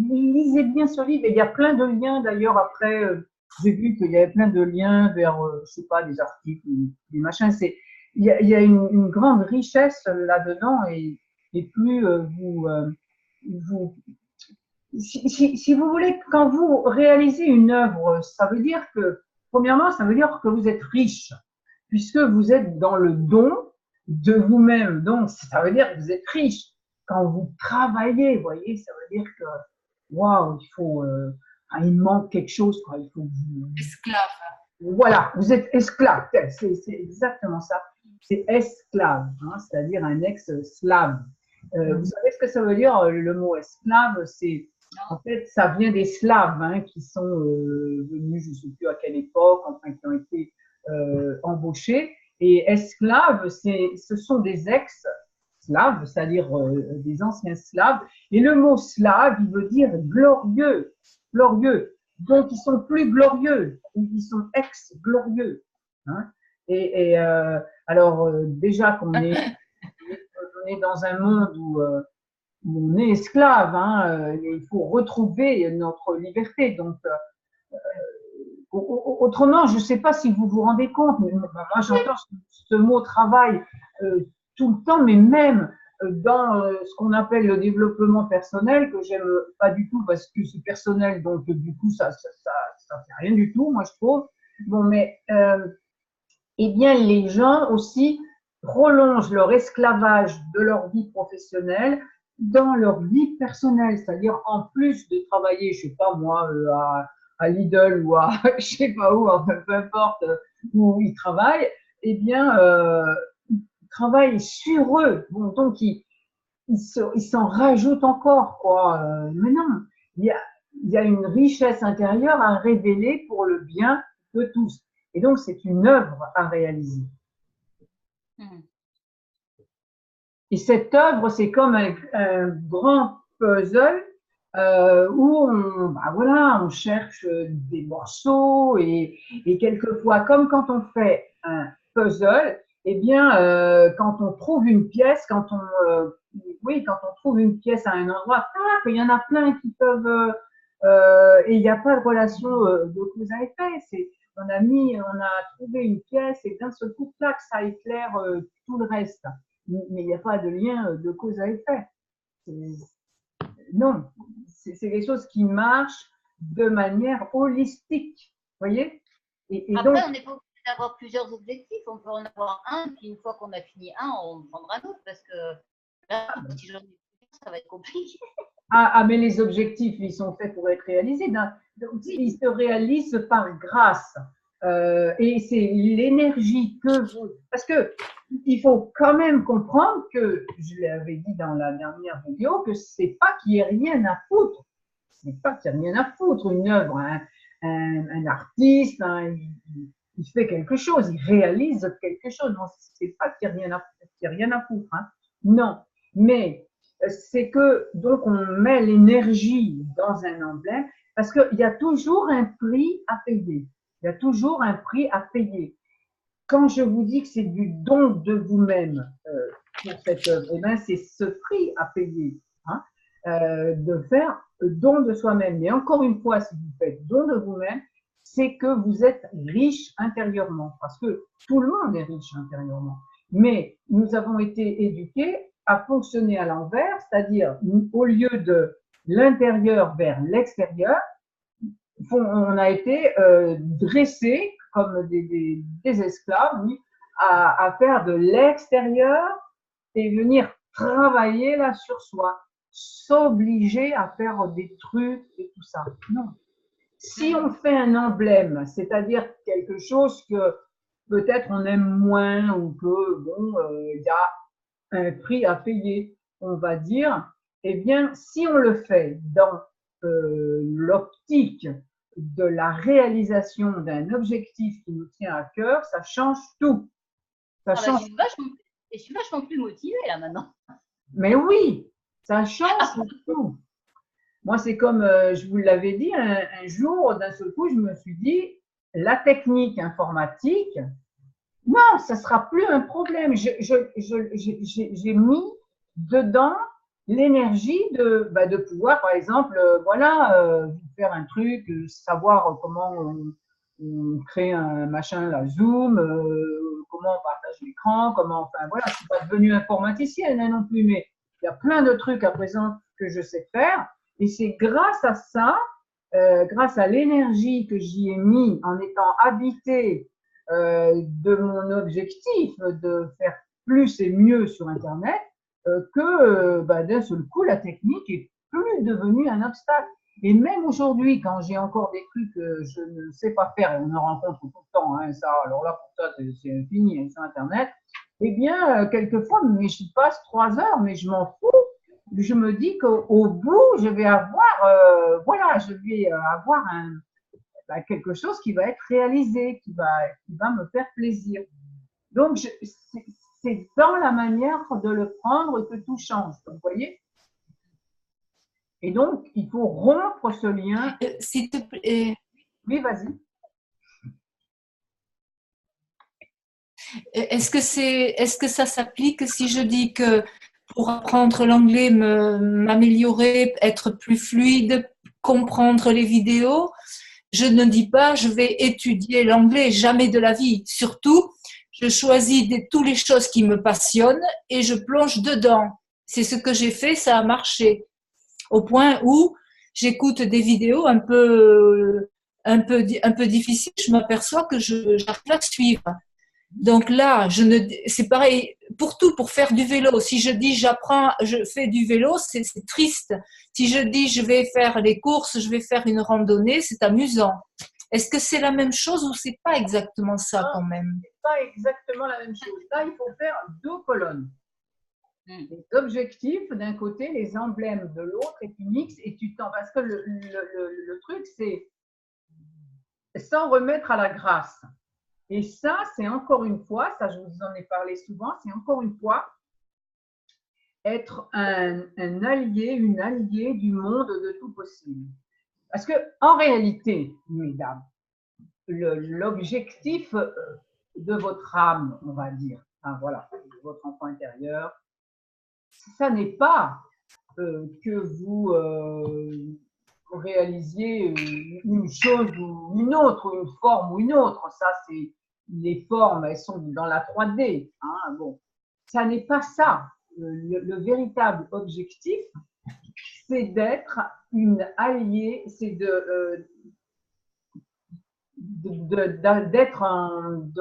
lisez bien ce livre. Et il y a plein de liens d'ailleurs après. J'ai vu qu'il y avait plein de liens vers, je sais pas, des articles, des machins. Il y a une grande richesse là-dedans et plus si vous voulez, quand vous réalisez une œuvre, ça veut dire que, premièrement, ça veut dire que vous êtes riche, puisque vous êtes dans le don de vous-même. Donc, ça veut dire que vous êtes riche. Quand vous travaillez, vous voyez, ça veut dire que, waouh, il manque quelque chose, quoi. Il faut esclave. Voilà, vous êtes esclave. C'est exactement ça. C'est esclave, hein, c'est-à-dire un ex-slave. Vous savez ce que ça veut dire, le mot esclave? En fait, ça vient des Slaves hein, qui sont venus, je ne sais plus à quelle époque, enfin qui ont été embauchés. Et esclaves, ce sont des ex-slaves, c'est-à-dire des anciens slaves. Et le mot slave, il veut dire glorieux, glorieux. Donc, ils sont plus glorieux, ils sont ex-glorieux. Hein. Alors, déjà qu'on est dans un monde où on est esclave, hein, il faut retrouver notre liberté. Donc, autrement, je ne sais pas si vous vous rendez compte, mais moi j'entends ce mot travail tout le temps, mais même dans ce qu'on appelle le développement personnel, que j'aime pas du tout parce que c'est personnel, donc du coup ça fait rien du tout, moi je trouve. Bon, mais eh bien les gens aussi prolongent leur esclavage de leur vie professionnelle dans leur vie personnelle, c'est-à-dire en plus de travailler, je sais pas moi, à Lidl ou à je sais pas où, enfin, peu importe où ils travaillent, eh bien ils travaillent sur eux. Bon, donc ils s'en rajoutent encore, quoi. Mais non, il y a une richesse intérieure à révéler pour le bien de tous. Et donc c'est une œuvre à réaliser. Et cette œuvre, c'est comme un grand puzzle où on cherche des morceaux et quelquefois, comme quand on fait un puzzle, eh bien, quand on trouve une pièce, oui, quand on trouve une pièce à un endroit, tac, il y en a plein qui peuvent, et il n'y a pas de relation de cause à effet. On a trouvé une pièce et d'un seul coup, clac, ça éclaire tout le reste. Mais il n'y a pas de lien de cause à effet. Non, c'est quelque chose qui marche de manière holistique, vous voyez? Après, on n'est pas obligé d'avoir plusieurs objectifs, on peut en avoir un, puis une fois qu'on a fini un, on prendra l'autre, parce que là, si j'en ai plusieurs, ça va être compliqué. Mais les objectifs, ils sont faits pour être réalisés. Ils se réalisent par grâce. Et c'est l'énergie que vous… Parce que il faut quand même comprendre que, je l'avais dit dans la dernière vidéo, que c'est pas qu'il n'y ait rien à foutre. C'est pas qu'il n'y ait rien à foutre. Une œuvre, un artiste, il fait quelque chose, il réalise quelque chose. Non, c'est pas qu'il n'y ait rien à foutre. Hein. Non. Mais c'est que donc on met l'énergie dans un emblème parce qu'il y a toujours un prix à payer. Il y a toujours un prix à payer. Quand je vous dis que c'est du don de vous-même pour cette œuvre, eh ben c'est ce prix à payer, hein, de faire don de soi-même. Mais encore une fois, si vous faites don de vous-même, c'est que vous êtes riche intérieurement, parce que tout le monde est riche intérieurement. Mais nous avons été éduqués à fonctionner à l'envers, c'est-à-dire au lieu de l'intérieur vers l'extérieur, on a été dressés comme des esclaves, oui, à faire de l'extérieur et venir travailler là sur soi, s'obliger à faire des trucs et tout ça. Non. Si on fait un emblème, c'est-à-dire quelque chose que peut-être on aime moins ou que bon, il y a un prix à payer, on va dire, eh bien, si on le fait dans l'optique de la réalisation d'un objectif qui nous tient à cœur, ça change tout. Ça change. Je suis vachement plus motivée là maintenant. Mais oui, ça change tout. Moi, c'est comme je vous l'avais dit, un jour, d'un seul coup, je me suis dit, la technique informatique, non, ça sera plus un problème. J'ai mis dedans l'énergie de pouvoir, par exemple, faire un truc, savoir comment on crée un machin, la Zoom, comment on partage l'écran, enfin voilà, je suis pas devenue informaticienne non plus, mais il y a plein de trucs à présent que je sais faire, et c'est grâce à ça, grâce à l'énergie que j'y ai mis en étant habitée de mon objectif de faire plus et mieux sur Internet, que d'un seul coup, la technique est plus devenue un obstacle. Et même aujourd'hui, quand j'ai encore des trucs que je ne sais pas faire, et on en rencontre tout le temps, hein, ça, alors là, pour ça, c'est infini hein, sur Internet, eh bien, quelquefois, mais je passe 3 heures, mais je m'en fous. Je me dis qu'au bout, je vais avoir, avoir quelque chose qui va être réalisé, qui va me faire plaisir. Donc, c'est dans la manière de le prendre que tout change. Vous voyez? Et donc, il faut rompre ce lien. S'il te plaît. Oui, vas-y. Est-ce que ça s'applique si je dis que pour apprendre l'anglais, m'améliorer, être plus fluide, comprendre les vidéos, je ne dis pas je vais étudier l'anglais, jamais de la vie. Surtout, je choisis toutes les choses qui me passionnent et je plonge dedans. C'est ce que j'ai fait, ça a marché. Au point où j'écoute des vidéos un peu difficiles, je m'aperçois que j'arrive à suivre. Donc là, c'est pareil pour tout, pour faire du vélo. Si je dis je fais du vélo, c'est triste. Si je dis je vais faire les courses, je vais faire une randonnée, c'est amusant. Est-ce que c'est la même chose ou c'est pas exactement ça quand même? C'est pas exactement la même chose. Là, il faut faire 2 colonnes. Les objectifs d'un côté, les emblèmes de l'autre, et tu mixes et tu tends. Parce que le truc, c'est sans remettre à la grâce. Et ça, c'est encore une fois, ça je vous en ai parlé souvent, c'est encore une fois être un allié, une alliée du monde de tout possible. Parce que en réalité, mesdames, l'objectif de votre âme, on va dire, Enfin, voilà, votre enfant intérieur. Ça n'est pas que vous réalisiez une chose ou une autre, une forme ou une autre. Ça, c'est les formes, elles sont dans la 3D. Hein, bon, ça n'est pas ça. Le véritable objectif, c'est d'être une alliée, c'est de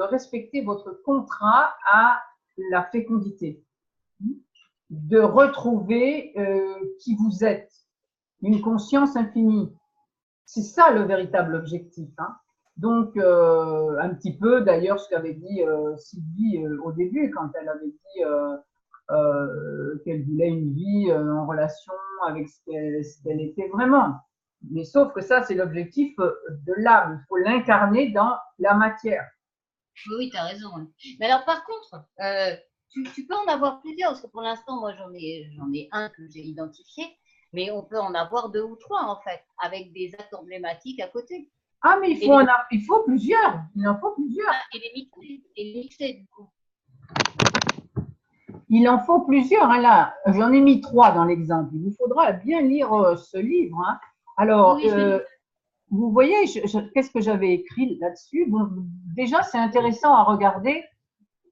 respecter votre contrat à la fécondité, de retrouver qui vous êtes, une conscience infinie. C'est ça le véritable objectif. Hein. Donc, un petit peu d'ailleurs ce qu'avait dit Sylvie au début, quand elle avait dit qu'elle voulait une vie en relation avec ce qu'elle était vraiment. Mais sauf que ça, c'est l'objectif de l'âme. Il faut l'incarner dans la matière. Oui, tu as raison. Mais alors, par contre, tu peux en avoir plusieurs, parce que pour l'instant, moi, j'en ai un que j'ai identifié, mais on peut en avoir 2 ou 3, en fait, avec des actes emblématiques à côté. Ah, mais il faut plusieurs. Il en faut plusieurs. Et les mixer, du coup. Il en faut plusieurs. Hein, là, j'en ai mis 3 dans l'exemple. Il vous faudra bien lire ce livre. Hein. Alors, oui, vous voyez, qu'est-ce que j'avais écrit là-dessus? Bon, déjà, c'est intéressant à regarder.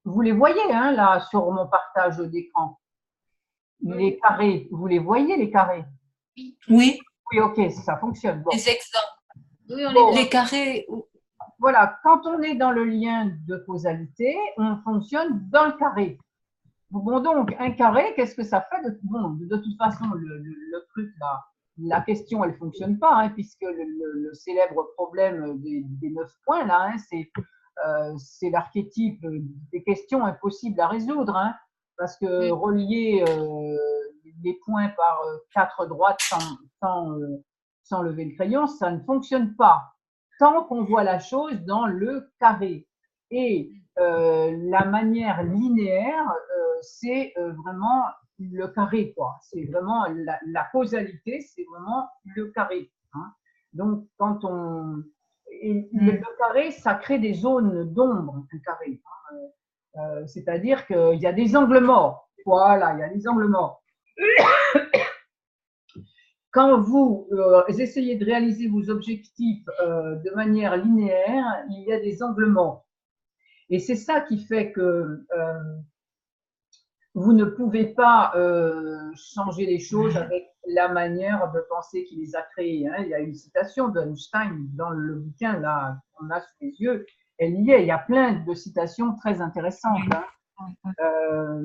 Vous les voyez, hein, là, sur mon partage d'écran. Les carrés, vous les voyez, les carrés? Oui. Oui, ok, ça fonctionne. Bon. Les exemples. Oui, on les carrés. Voilà, quand on est dans le lien de causalité, on fonctionne dans le carré. Bon, donc, un carré, qu'est-ce que ça fait de toute façon, le truc, là, la question, elle ne fonctionne pas, hein, puisque le célèbre problème des 9 points, là, hein, c'est l'archétype des questions impossibles à résoudre, hein, parce que relier les points par 4 droites sans lever le crayon, ça ne fonctionne pas, tant qu'on voit la chose dans le carré. Et la manière linéaire, c'est vraiment le carré, quoi. C'est vraiment la causalité, c'est vraiment le carré. Hein. Donc, quand on. Le carré, ça crée des zones d'ombre, un carré. Hein. C'est-à-dire qu'il y a des angles morts. Voilà, il y a des angles morts. Quand vous essayez de réaliser vos objectifs de manière linéaire, il y a des angles morts. Et c'est ça qui fait que vous ne pouvez pas changer les choses avec la manière de penser qui les a créées. Hein. Il y a une citation d'Einstein dans le bouquin là qu'on a sous les yeux. Elle y est. Il y a plein de citations très intéressantes. Hein.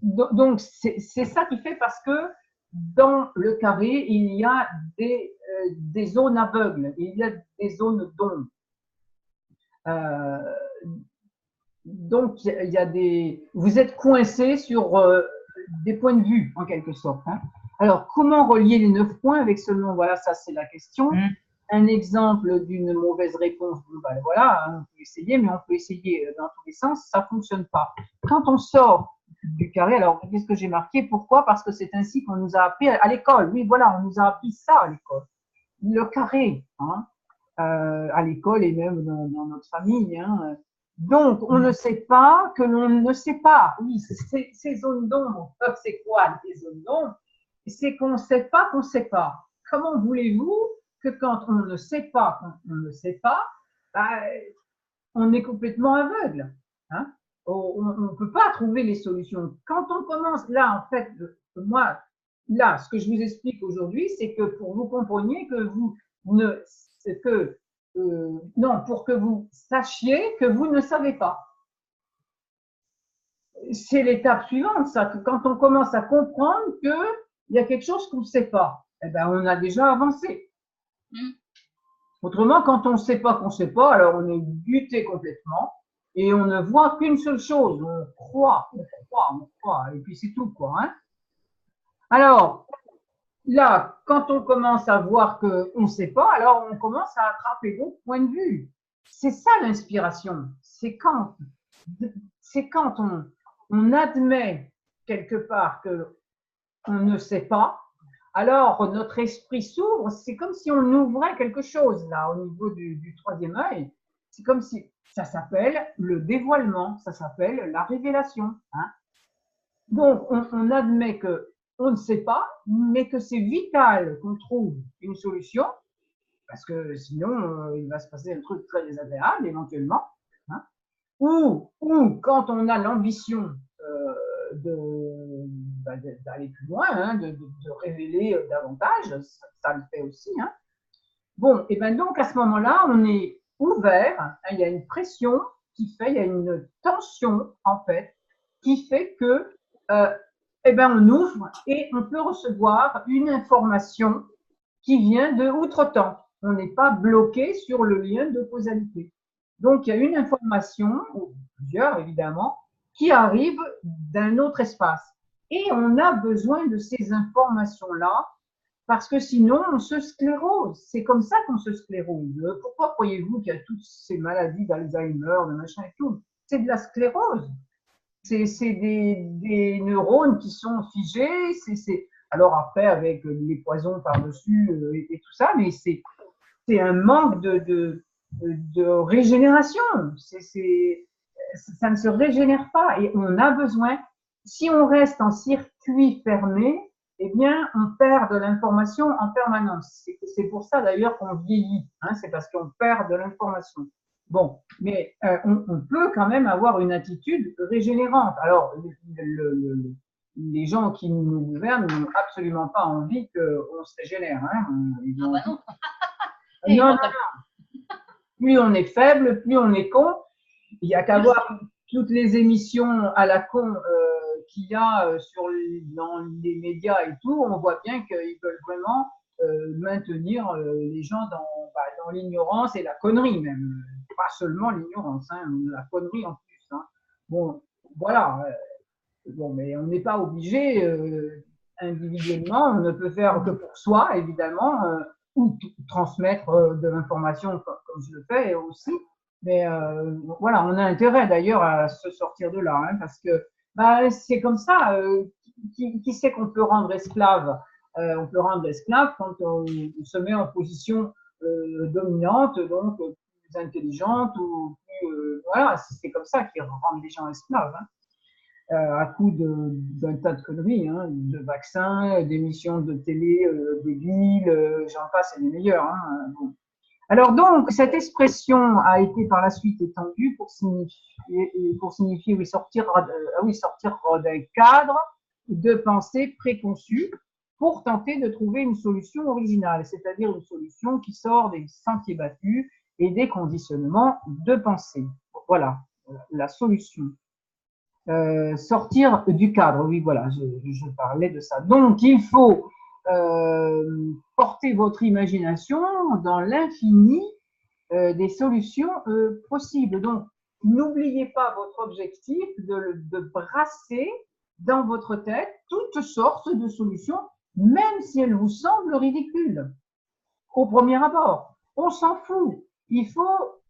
Donc c'est ça qui fait, parce que dans le carré, il y a des zones aveugles, il y a des zones d'ombre. Donc, il y a vous êtes coincé sur des points de vue, en quelque sorte. Hein. Alors, comment relier les 9 points avec seulement, voilà, ça c'est la question. Un exemple d'une mauvaise réponse, ben voilà, hein, on peut essayer, mais on peut essayer dans tous les sens, ça ne fonctionne pas. Quand on sort du carré, alors qu'est-ce que j'ai marqué? Pourquoi? Parce que c'est ainsi qu'on nous a appris à l'école. Oui, voilà, on nous a appris ça à l'école. Le carré, hein, à l'école et même dans notre famille. Hein. Donc, on ne sait pas que l'on ne sait pas. Oui, ces zones d'ombre, c'est quoi les zones d'ombre? C'est qu'on ne sait pas qu'on ne sait pas. Comment voulez-vous que quand on ne sait pas qu'on ne sait pas, on est complètement aveugle, hein? On ne peut pas trouver les solutions. Quand on commence, là, en fait, moi, là, ce que je vous explique aujourd'hui, c'est que pour vous compreniez que vous ne, non, pour que vous sachiez que vous ne savez pas. C'est l'étape suivante, ça, que quand on commence à comprendre qu'il y a quelque chose qu'on ne sait pas, eh ben, on a déjà avancé. Autrement, quand on ne sait pas qu'on ne sait pas, alors on est buté complètement et on ne voit qu'une seule chose, on croit, et puis c'est tout, quoi. Hein. Alors, là, quand on commence à voir qu'on ne sait pas, alors on commence à attraper d'autres points de vue. C'est ça l'inspiration. C'est quand on admet quelque part qu'on ne sait pas, alors notre esprit s'ouvre. C'est comme si on ouvrait quelque chose là au niveau du troisième œil. c'est comme si ça s'appelle le dévoilement, ça s'appelle la révélation. Hein. Donc, on admet que on ne sait pas, mais que c'est vital qu'on trouve une solution, parce que sinon, il va se passer un truc très désagréable éventuellement. Hein. Ou quand on a l'ambition d'aller plus loin, hein, de révéler davantage, ça le fait aussi. Hein. Bon, et bien donc à ce moment-là, on est ouvert, hein, il y a une pression qui fait, il y a une tension en fait, qui fait que eh ben on ouvre et on peut recevoir une information qui vient de outre-temps. On n'est pas bloqué sur le lien de causalité. Donc il y a une information, ou plusieurs évidemment, qui arrive d'un autre espace. Et on a besoin de ces informations-là parce que sinon, on se sclérose. C'est comme ça qu'on se sclérose. Pourquoi croyez-vous qu'il y a toutes ces maladies d'Alzheimer, de machin et tout? C'est de la sclérose. C'est des neurones qui sont figés. Alors après, avec les poisons par-dessus et tout ça, mais c'est un manque de régénération. Ça ne se régénère pas. Et on a besoin, si on reste en circuit fermé, eh bien, on perd de l'information en permanence. C'est pour ça d'ailleurs qu'on vieillit, hein, c'est parce qu'on perd de l'information. Bon, mais on peut quand même avoir une attitude régénérante. Alors, les gens qui nous gouvernent n'ont absolument pas envie qu'on se régénère. Hein. Ah bah non. Non. Plus on est faible, plus on est con. Il n'y a qu'à voir toutes les émissions à la con qu'il y a dans les médias et tout, on voit bien qu'ils veulent vraiment maintenir les gens dans l'ignorance et la connerie même. Pas seulement l'ignorance, hein, la connerie en plus. Hein. Bon, voilà. Bon, mais on n'est pas obligé individuellement, on ne peut faire que pour soi, évidemment, ou transmettre de l'information comme je le fais aussi. Mais voilà, on a intérêt d'ailleurs à se sortir de là, hein, parce que c'est comme ça. Qui sait qu'on peut rendre esclave on peut rendre esclave quand on se met en position dominante, donc plus intelligente, ou plus, voilà, c'est comme ça qu'ils rendent les gens esclaves. Hein. À coup d'un tas de conneries, hein, de vaccins, d'émissions de télé débiles, j'en passe, c'est les meilleurs. Hein, bon. Alors donc, cette expression a été par la suite étendue pour signifier oui, sortir d'un cadre de pensée préconçu pour tenter de trouver une solution originale, c'est-à-dire une solution qui sort des sentiers battus et des conditionnements de pensée. Voilà, la solution. Sortir du cadre, oui, voilà, je parlais de ça. Donc, il faut porter votre imagination dans l'infini des solutions possibles. Donc, n'oubliez pas votre objectif de brasser dans votre tête toutes sortes de solutions, même si elles vous semblent ridicules au premier abord. On s'en fout. Il faut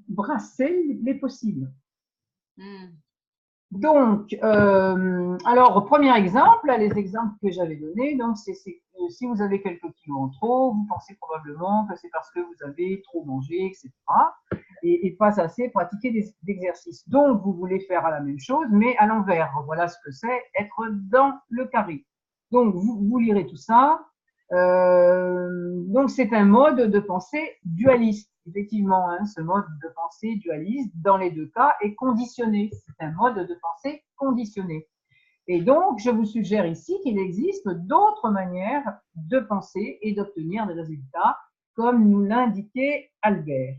brasser les possibles. Donc, alors, premier exemple, les exemples que j'avais donnés, donc si vous avez quelques kilos en trop, vous pensez probablement que c'est parce que vous avez trop mangé, etc. Et pas assez pratiqué d'exercice. Donc, vous voulez faire la même chose, mais à l'envers. Voilà ce que c'est être dans le carré. Donc, vous lirez tout ça. Donc, c'est un mode de pensée dualiste. Effectivement, hein, ce mode de pensée dualiste, dans les deux cas, est conditionné. C'est un mode de pensée conditionné. Et donc, je vous suggère ici qu'il existe d'autres manières de penser et d'obtenir des résultats, comme nous l'indiquait Albert.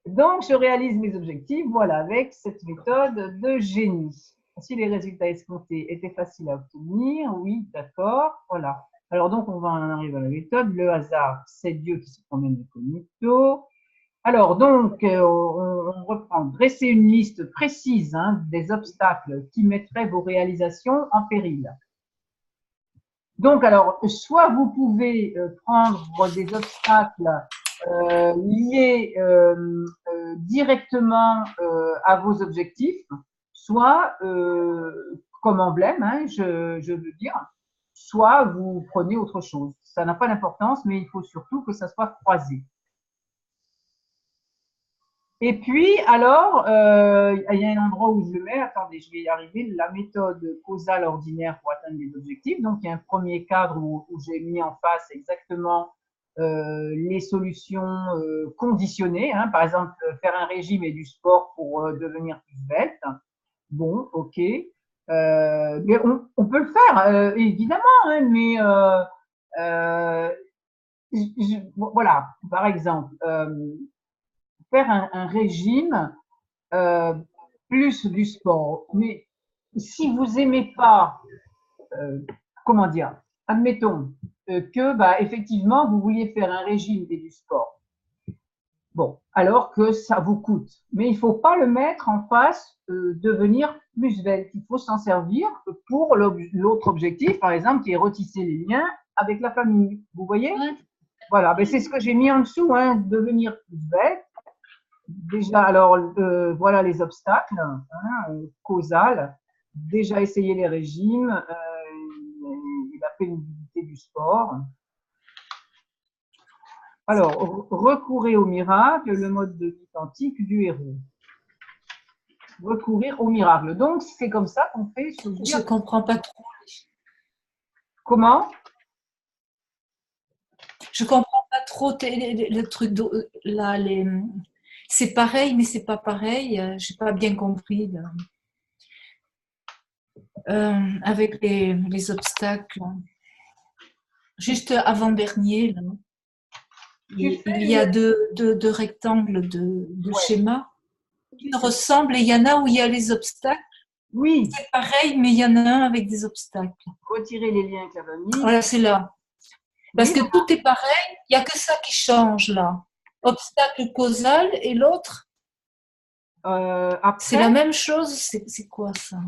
Donc, je réalise mes objectifs, voilà, avec cette méthode de génie. Si les résultats escomptés étaient faciles à obtenir, oui, d'accord, voilà. Alors donc, on va en arriver à la méthode. Le hasard, c'est Dieu qui se promène incognito. Alors donc, on reprend. Dresser une liste précise des obstacles qui mettraient vos réalisations en péril. Donc, alors, soit vous pouvez prendre des obstacles liés directement à vos objectifs, soit comme emblème, hein, je veux dire, soit vous prenez autre chose. Ça n'a pas d'importance, mais il faut surtout que ça soit croisé. Et puis, alors, il y a un endroit où je le mets. Attendez, je vais y arriver. La méthode causale ordinaire pour atteindre les objectifs. Donc, il y a un premier cadre où j'ai mis en face exactement les solutions conditionnées. Hein. Par exemple, faire un régime et du sport pour devenir plus svelte. Bon, ok. Mais on peut le faire, évidemment, hein, mais voilà, par exemple, faire un régime plus du sport. Mais si vous aimez pas, comment dire, admettons que, bah, effectivement, vous vouliez faire un régime et du sport. Bon, alors que ça vous coûte. Mais il ne faut pas le mettre en face devenir plus svelte. Il faut s'en servir pour l'autre objectif, par exemple, qui est retisser les liens avec la famille. Vous voyez? Voilà, ben c'est ce que j'ai mis en dessous, hein, devenir plus svelte. Déjà, alors, voilà les obstacles hein, causales. Déjà essayer les régimes, la pénibilité du sport. Alors, recourir au miracle, le mode de vie antique du héros. Recourir au miracle. Donc, c'est comme ça qu'on fait. Je ne comprends pas trop. Comment? Je ne comprends pas trop le truc là. C'est pareil, mais c'est pas pareil. Je n'ai pas bien compris. Avec les obstacles. Juste avant-dernier, il y a deux rectangles de schéma qui se ressemblent et il y en a où il y a les obstacles. Oui. C'est pareil, mais il y en a un avec des obstacles. Retirer les liens avec la famille. Voilà, c'est là. Parce que tout est pareil, il n'y a que ça qui change là. Obstacle causal et l'autre, c'est la même chose. C'est quoi ça?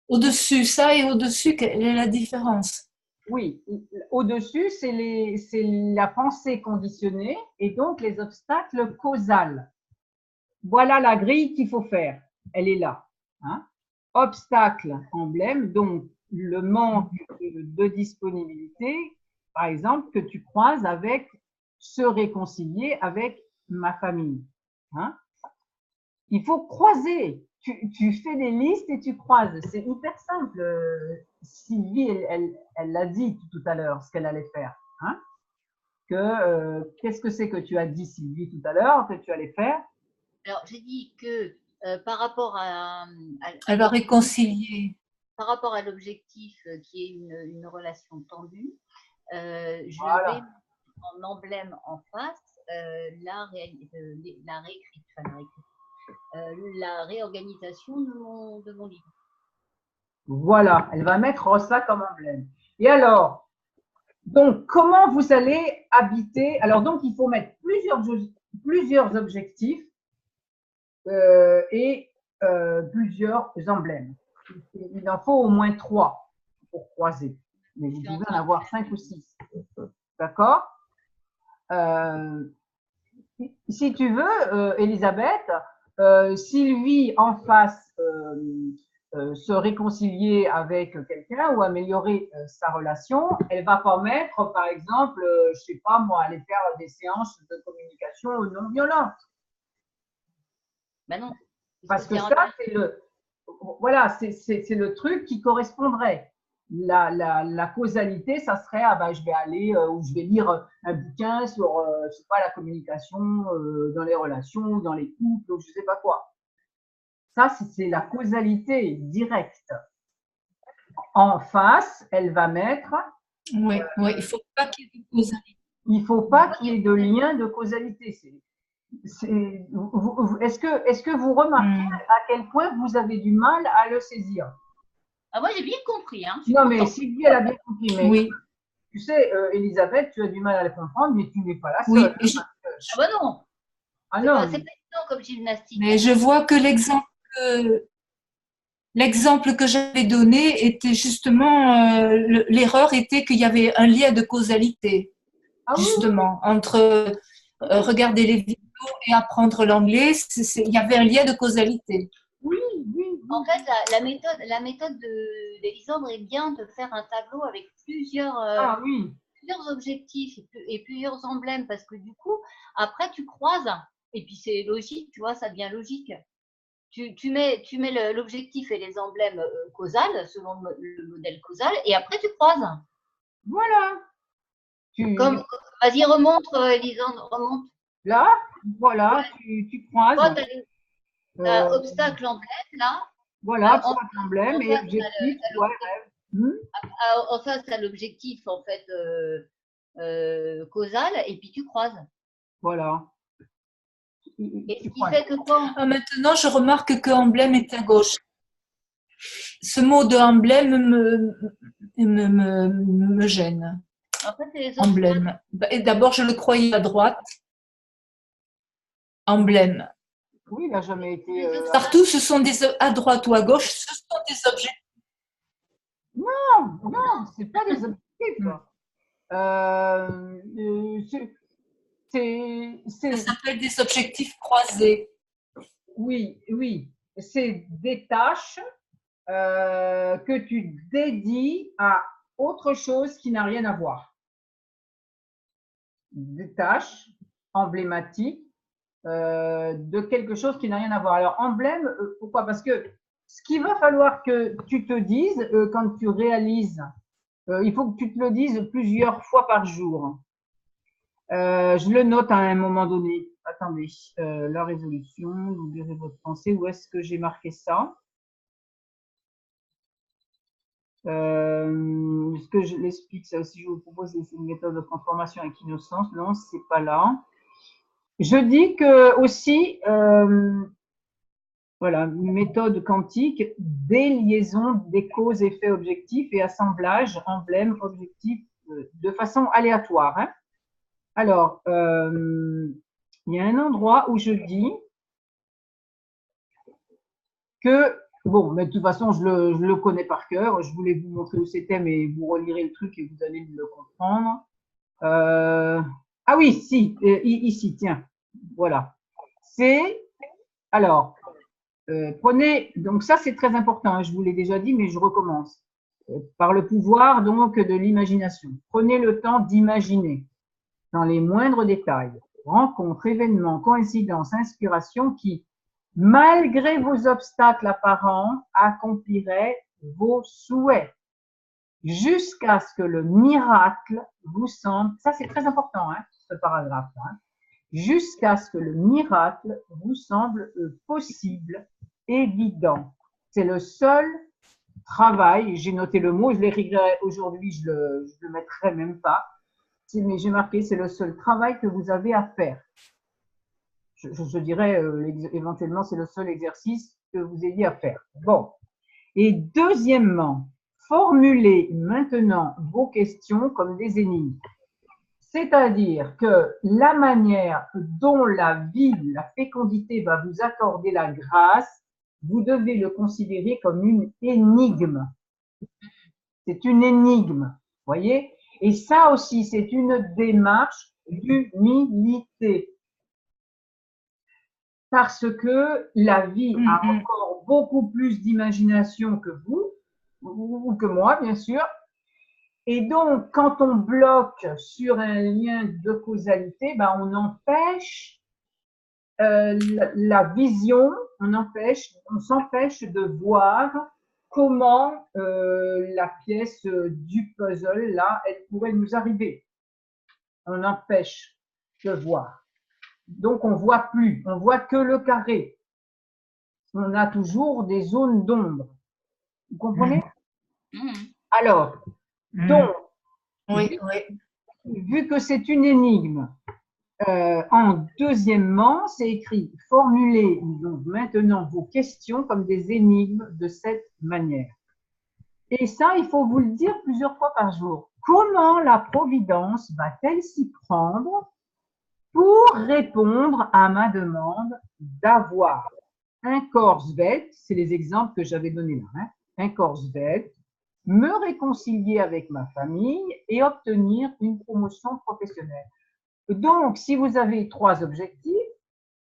Au-dessus, ça et au-dessus, quelle est la différence? Oui, au-dessus, c'est la pensée conditionnée et donc les obstacles causales. Voilà la grille qu'il faut faire. Elle est là. Hein. Obstacle, emblème, donc le manque de disponibilité, par exemple, que tu croises avec se réconcilier avec ma famille. Hein. Il faut croiser. Tu fais des listes et tu croises. C'est hyper simple. Sylvie, elle l'a dit tout à l'heure, ce qu'elle allait faire. Hein. Qu'est-ce que c'est que tu as dit, Sylvie, tout à l'heure, que tu allais faire? Alors, j'ai dit que par rapport à elle va réconcilier. Par rapport à l'objectif qui est une relation tendue, je vais mettre en emblème en face la réorganisation de mon livre. Voilà, elle va mettre ça comme emblème. Et alors, donc, comment vous allez habiter? Alors, donc, il faut mettre plusieurs objectifs et plusieurs emblèmes. Il en faut au moins 3 pour croiser. Mais vous pouvez en avoir 5 ou 6. D'accord? Si tu veux, Elisabeth, Sylvie en face se réconcilier avec quelqu'un ou améliorer sa relation, elle va pas mettre, par exemple, je sais pas moi, aller faire des séances de communication non violente. Ben non. Parce que ça, c'est le truc qui correspondrait. La causalité, ça serait je vais aller ou je vais lire un bouquin sur je sais pas, la communication dans les relations, dans les couples, ou je sais pas quoi. Ça, c'est la causalité directe. En face, elle va mettre. Oui, il ne faut pas qu'il y ait de causalité. Il ne faut pas qu'il y ait de lien de causalité. Est-ce que vous remarquez à quel point vous avez du mal à le saisir? Ah, moi, j'ai bien compris. Hein, non, mais Sylvie, elle a bien compris. Mais oui. Tu sais, Elisabeth, tu as du mal à le comprendre, mais tu n'es pas la seule. Oui, ah bah non. Ah non. C'est pas évident comme gymnastique. Mais je vois que l'exemple que j'avais donné était justement, l'erreur était qu'il y avait un lien de causalité, justement, entre regarder les vidéos et apprendre l'anglais, il y avait un lien de causalité. Oui. En fait, la méthode d'Elisandre est bien de faire un tableau avec plusieurs objectifs et plusieurs emblèmes, parce que du coup, après, tu croises Et puis c'est logique, tu vois, ça devient logique. Tu mets l'objectif et les emblèmes causales, selon le modèle causal, et après tu croises. Voilà. Vas-y, remonte, Elisande, remonte. Là, voilà, tu croises. Obstacle, emblème, là. Voilà, obstacle, emblème et objectif, ouais, rêve. En face, tu as l'objectif, en fait, causal, et puis tu croises. Voilà. Et ce qui fait que quand… Maintenant, je remarque que emblème est à gauche. Ce mot de emblème me gêne. En fait, c'est les emblème. Et d'abord, je le croyais à droite. Emblème. Oui, il n'a jamais été… Partout, ce sont des… À droite ou à gauche, ce sont des objets. Non, non, ce n'est pas des objectifs. Ça s'appelle des objectifs croisés. Oui, oui. C'est des tâches que tu dédies à autre chose qui n'a rien à voir. Des tâches emblématiques de quelque chose qui n'a rien à voir. Alors, emblème, pourquoi? Parce que ce qu'il va falloir que tu te dises quand tu réalises, il faut que tu te le dises plusieurs fois par jour. Je le note à un moment donné. Attendez, la résolution, vous verrez votre pensée. Où est-ce que j'ai marqué ça? Ce que je l'explique, ça aussi, je vous propose une méthode de transformation avec innocence. Non, c'est pas là. Je dis que aussi, voilà, méthode quantique, déliaison des causes, effets, objectifs et assemblage, emblème, objectif, de façon aléatoire. Hein. Alors, il y a un endroit où je dis que, bon, mais de toute façon, je le connais par cœur. Je voulais vous montrer où c'était, mais vous relirez le truc et vous allez le comprendre. Ah oui, si, ici, tiens, voilà. C'est, alors, prenez, donc ça c'est très important, hein, je vous l'ai déjà dit, mais je recommence. Par le pouvoir donc de l'imagination. Prenez le temps d'imaginer dans les moindres détails, rencontres, événements, coïncidences, inspirations qui, malgré vos obstacles apparents, accompliraient vos souhaits jusqu'à ce que le miracle vous semble, ça c'est très important, hein, ce paragraphe, hein, jusqu'à ce que le miracle vous semble possible, évident. C'est le seul travail, j'ai noté le mot, je l'écrirai aujourd'hui, je le mettrai même pas, mais j'ai marqué, c'est le seul travail que vous avez à faire. Je dirais éventuellement, c'est le seul exercice que vous ayez à faire. Bon. Et deuxièmement, formulez maintenant vos questions comme des énigmes. C'est-à-dire que la manière dont la vie, la fécondité va vous accorder la grâce, vous devez le considérer comme une énigme. C'est une énigme, voyez? Et ça aussi, c'est une démarche d'humilité. Parce que la vie a encore beaucoup plus d'imagination que vous, ou que moi, bien sûr. Et donc, quand on bloque sur un lien de causalité, ben on empêche la vision, on s'empêche de voir comment la pièce du puzzle, là, elle pourrait nous arriver. On empêche de voir. Donc, on voit plus, on voit que le carré. On a toujours des zones d'ombre. Vous comprenez? Alors, donc, oui. Vu que c'est une énigme, en deuxièmement, c'est écrit « Formulez donc maintenant vos questions comme des énigmes de cette manière ». Et ça, il faut vous le dire plusieurs fois par jour. Comment la Providence va-t-elle s'y prendre pour répondre à ma demande d'avoir un corps svelte, c'est les exemples que j'avais donnés là, hein, un corps svelte, me réconcilier avec ma famille et obtenir une promotion professionnelle. Donc, si vous avez 3 objectifs,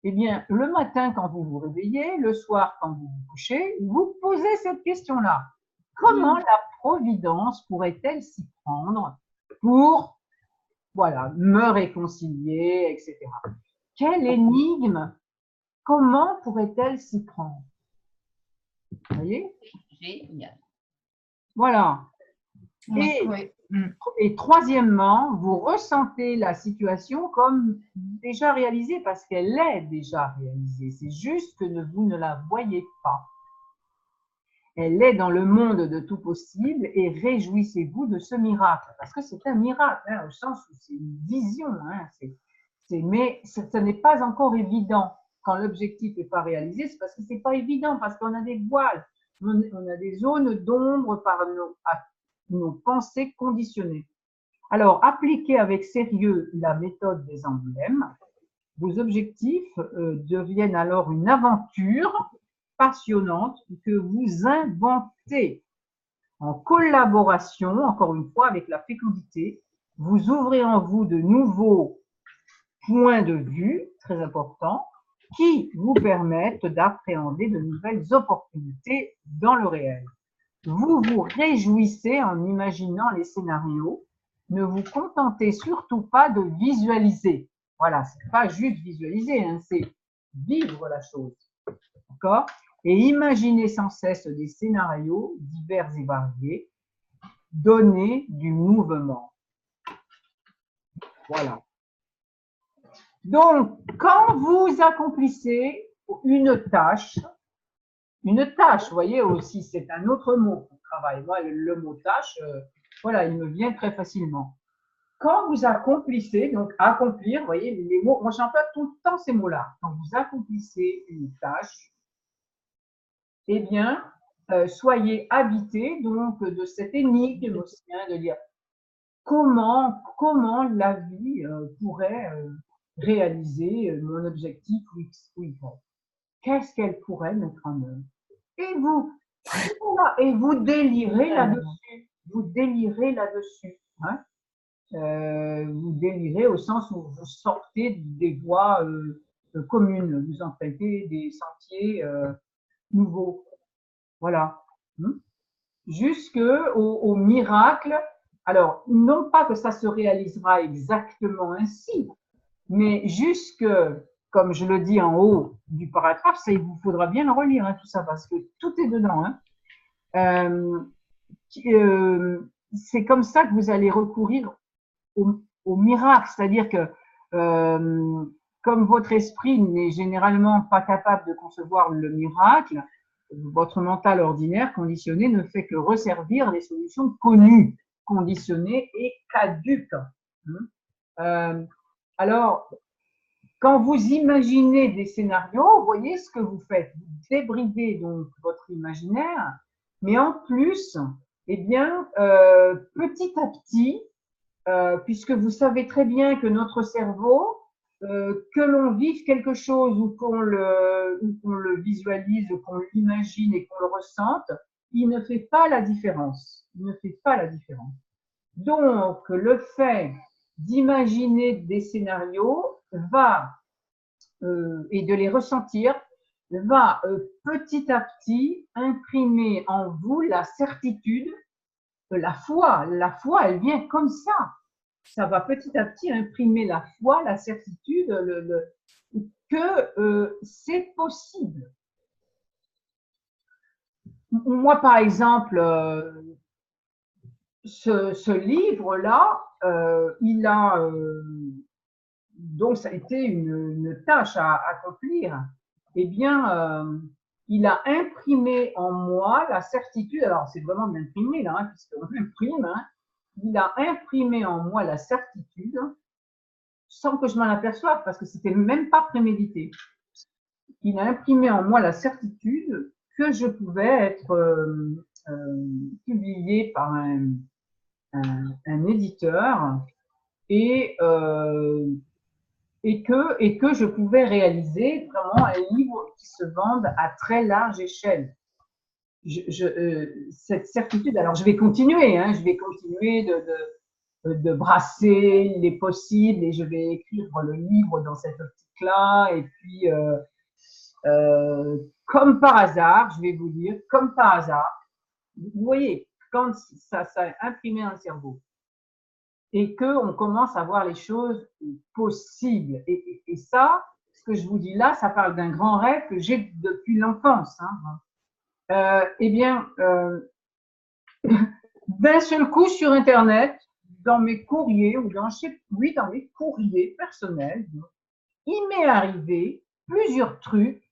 eh bien, le matin quand vous vous réveillez, le soir quand vous vous couchez, vous posez cette question-là. Comment la Providence pourrait-elle s'y prendre pour, voilà, me réconcilier, etc. quelle énigme, comment pourrait-elle s'y prendre? Vous voyez? Génial. Voilà. Oui. Et troisièmement, vous ressentez la situation comme déjà réalisée parce qu'elle est déjà réalisée. C'est juste que vous ne la voyez pas. Elle est dans le monde de tout possible et réjouissez-vous de ce miracle. Parce que c'est un miracle, hein, au sens où c'est une vision. Hein, mais ce n'est pas encore évident. Quand l'objectif n'est pas réalisé, c'est parce que ce n'est pas évident, parce qu'on a des voiles, on a des zones d'ombre par nos pensées conditionnées. Alors, appliquez avec sérieux la méthode des emblèmes. Vos objectifs deviennent alors une aventure passionnante que vous inventez en collaboration, encore une fois, avec la fécondité. Vous ouvrez en vous de nouveaux points de vue, très importants, qui vous permettent d'appréhender de nouvelles opportunités dans le réel. Vous vous réjouissez en imaginant les scénarios. Ne vous contentez surtout pas de visualiser. Voilà, c'est pas juste visualiser, hein, c'est vivre la chose. D'accord? Et imaginez sans cesse des scénarios divers et variés, donnés du mouvement. Voilà. Donc, quand vous accomplissez une tâche, vous voyez aussi, c'est un autre mot pour travail. Moi, le mot tâche, voilà, il me vient très facilement. Quand vous accomplissez, donc accomplir, vous voyez, les mots, moi j'emploie tout le temps ces mots-là. Quand vous accomplissez une tâche, eh bien, soyez habité donc de cette énigme aussi, hein, de dire comment la vie pourrait réaliser mon objectif X ou Y. Qu'est-ce qu'elle pourrait mettre en œuvre? Et vous délirez là-dessus. Vous délirez là-dessus. Hein? Vous délirez au sens où vous sortez des voies communes, vous empruntez des sentiers nouveaux. Voilà. Jusqu'au miracle. Alors, non pas que ça se réalisera exactement ainsi, mais jusque, comme je le dis en haut du paragraphe, ça, il vous faudra bien le relire, hein, tout ça, parce que tout est dedans. Hein. C'est comme ça que vous allez recourir au miracle, c'est-à-dire que comme votre esprit n'est généralement pas capable de concevoir le miracle, votre mental ordinaire conditionné ne fait que resservir les solutions connues, conditionnées et caduques. Alors, quand vous imaginez des scénarios, vous voyez ce que vous faites. Vous débridez donc votre imaginaire, mais en plus, eh bien, petit à petit, puisque vous savez très bien que notre cerveau, que l'on vive quelque chose ou qu'on le visualise, qu'on l'imagine et qu'on le ressente, il ne fait pas la différence. Il ne fait pas la différence. Donc, le fait d'imaginer des scénarios et de les ressentir va petit à petit imprimer en vous la certitude, la foi. La foi, elle vient comme ça. Ça va petit à petit imprimer la foi, la certitude que c'est possible. Moi, par exemple, ce livre-là, donc ça a été une tâche à accomplir. Eh bien, il a imprimé en moi la certitude, alors c'est vraiment de l'imprimer là, hein, puisqu'on imprime, hein, il a imprimé en moi la certitude, sans que je m'en aperçoive, parce que c'était même pas prémédité. Il a imprimé en moi la certitude que je pouvais être publié par un éditeur et que je pouvais réaliser vraiment un livre qui se vende à très large échelle. Cette certitude, alors je vais continuer, hein, je vais continuer de brasser les possibles et je vais écrire le livre dans cette optique-là. Et puis, comme par hasard, je vais vous dire, comme par hasard, vous voyez, quand ça a imprimé un cerveau. et qu'on commence à voir les choses possibles. Et ça, ce que je vous dis là, ça parle d'un grand rêve que j'ai depuis l'enfance. Hein. Eh bien, d'un seul coup sur Internet, dans mes courriers ou dans mes courriers personnels, il m'est arrivé plusieurs trucs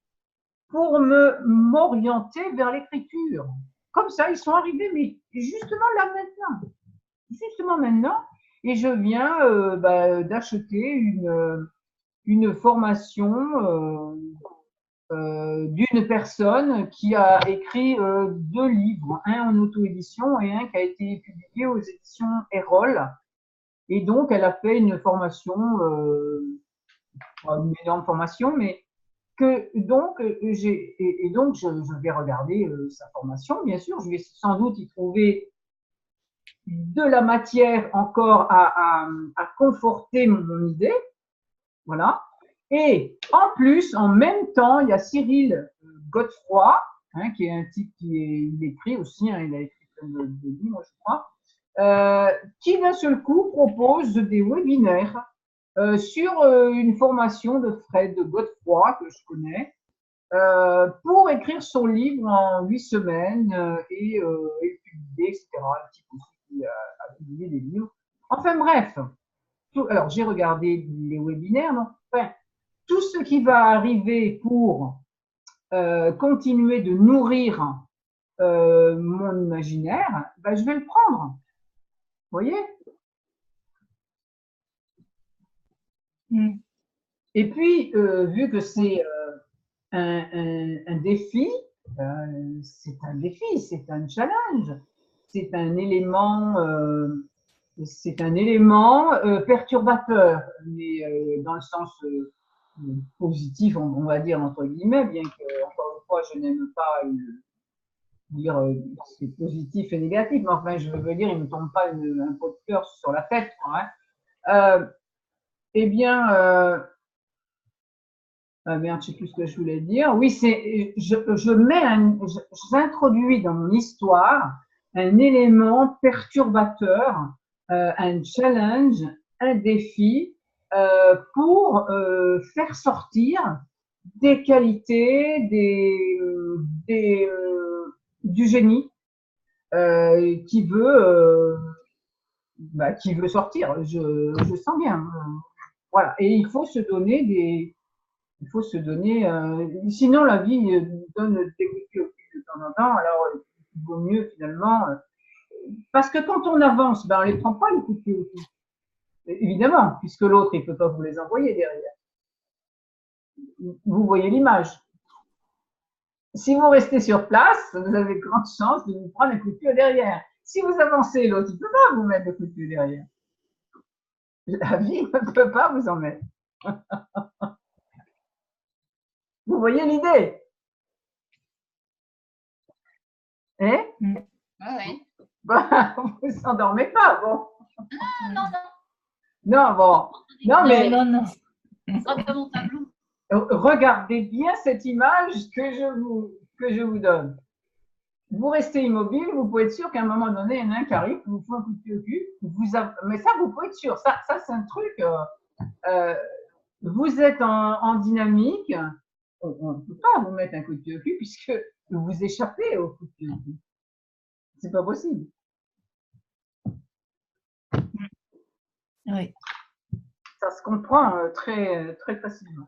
pour m'orienter vers l'écriture. Comme ça, ils sont arrivés, mais justement là maintenant. Justement maintenant, et je viens d'acheter une formation d'une personne qui a écrit 2 livres, un en auto-édition et un qui a été publié aux éditions Erol. Et donc, elle a fait une formation, une énorme formation, mais que donc, donc je vais regarder sa formation, bien sûr. Je vais sans doute y trouver de la matière encore à conforter mon idée. Voilà. Et en plus, en même temps, il y a Cyril Godefroy, hein, qui est un type il écrit aussi, hein, il a écrit plein de livres, je crois, qui d'un seul coup propose des webinaires sur une formation de Fred Godefroy, que je connais, pour écrire son livre en 8 semaines et publier, etc. Un type aussi qui a publié des livres. Enfin bref, alors j'ai regardé les webinaires, donc, enfin, tout ce qui va arriver pour continuer de nourrir mon imaginaire, ben, je vais le prendre. Vous voyez? Et puis, vu que c'est un défi, c'est un défi, c'est un challenge, c'est un élément perturbateur, mais dans le sens positif, on va dire entre guillemets, bien que, encore une fois, je n'aime pas dire c'est positif et négatif, mais enfin, je veux dire, il ne me tombe pas un pot de cœur sur la tête, quoi, hein. Eh bien, merde, je ne sais plus ce que je voulais dire. Oui, j'introduis dans mon histoire un élément perturbateur, un challenge, un défi pour faire sortir des qualités, du génie qui veut sortir. Je sens bien. Voilà. Et il faut se donner sinon la vie donne des coups de pied au cul de temps en temps, alors il vaut mieux finalement, parce que quand on avance, ben on les prend pas les coups de pied au cul, évidemment, puisque l'autre il peut pas vous les envoyer derrière. Vous voyez l'image. Si vous restez sur place, vous avez grande chance de vous prendre un coup de pied derrière. Si vous avancez, l'autre il peut pas vous mettre le coup de pied derrière. La vie ne peut pas vous en mettre. Vous voyez l'idée? Hein? Oui. Bah, vous ne s'endormez pas, bon. Non. Non, bon. Non, mais Non. Regarde mon tableau. regardez bien cette image que je vous donne. Vous restez immobile, vous pouvez être sûr qu'à un moment donné, il y en a un qui arrive, vous fait un coup de pied au cul. Mais ça, vous pouvez être sûr. Ça c'est un truc. Vous êtes en dynamique. On ne peut pas vous mettre un coup de pied au cul puisque vous échappez au coup de pied au cul. C'est pas possible. Oui. Ça se comprend très, très facilement.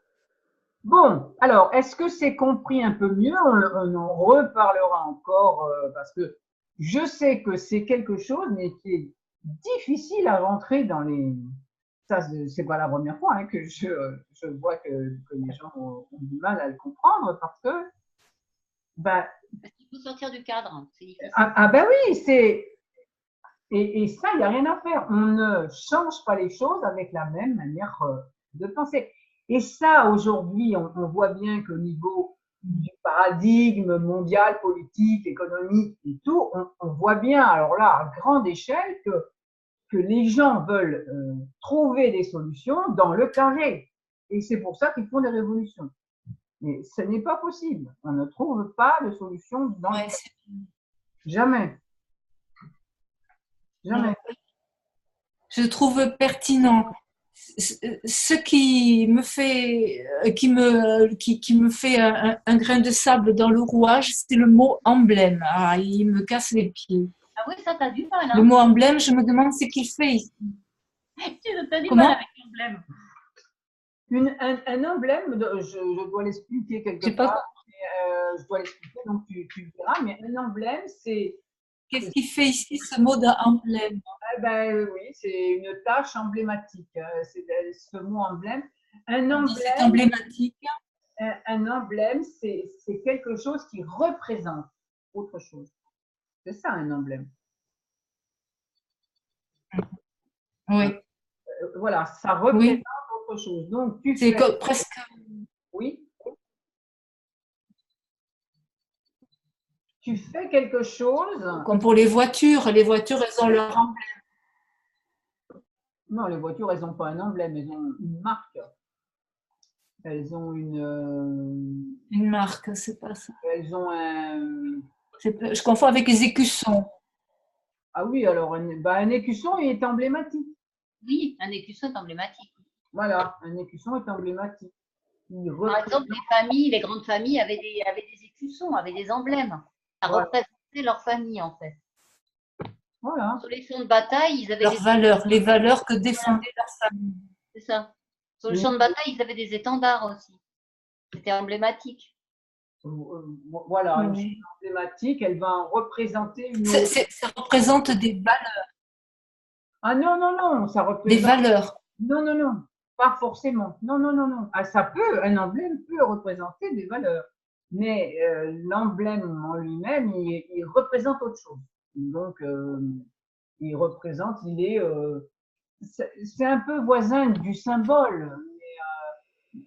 Bon, alors, est-ce que c'est compris un peu mieux? On en reparlera encore parce que je sais que c'est quelque chose, mais qui est difficile à rentrer dans les. Ça, c'est pas la première fois hein, que je vois que les gens ont du mal à le comprendre parce que. Bah, parce qu'il faut sortir du cadre, c'est difficile. Ben oui, c'est. Et ça, il n'y a rien à faire. On ne change pas les choses avec la même manière de penser. Et ça, aujourd'hui, on voit bien qu'au niveau du paradigme mondial, politique, économique et tout, on voit bien, alors là, à grande échelle, que les gens veulent trouver des solutions dans le carré. Et c'est pour ça qu'ils font des révolutions. Mais ce n'est pas possible. On ne trouve pas de solution dans le carré. Jamais. Jamais. je trouve pertinent. Ce qui me fait, qui me fait un grain de sable dans le rouage, c'est le mot emblème. Ah, il me casse les pieds. Ah oui, ça t'as du mal, Le hein? mot emblème, je me demande ce qu'il fait ici. T'as du mal Comment? avec l'emblème. Un emblème, je dois l'expliquer quelque J'ai pas part, je dois l'expliquer, donc tu le verras, mais un emblème, c'est, Qu'est-ce qu'il fait ici, ce mot d'emblème? oui, c'est une tâche emblématique, c'est ce mot emblème. Un C'est emblème, emblématique. un emblème, c'est quelque chose qui représente autre chose. C'est ça un emblème. Oui. Voilà, ça représente Oui. autre chose. Donc, tu C'est fais… presque Oui. Tu fais quelque chose… comme pour les voitures. Les voitures, elles ont leur emblème. Non, les voitures, elles n'ont pas un emblème, elles ont une marque. Elles ont Une marque, c'est pas ça. elles ont un… Je confonds avec les écussons. Ah oui, alors un écusson il est emblématique. Oui, un écusson est emblématique. Voilà, un écusson est emblématique. Par exemple, les grandes familles avaient des écussons, avaient des emblèmes. Ça représentait leur famille, en fait. Voilà. Sur les champs de bataille, ils avaient Leurs valeurs, les valeurs que défendait leur famille. C'est ça. Sur le champ de bataille, ils avaient des étendards aussi. C'était emblématique. Voilà, une Oui. chose emblématique, elle va en représenter une… Ça représente des valeurs. Ah non, non, non, ça représente… Des valeurs. Non, non, non, pas forcément. Non, non, non, non. Ah, ça peut, un emblème peut représenter des valeurs. Mais l'emblème en lui-même, il représente autre chose. Donc, il représente, c'est un peu voisin du symbole, mais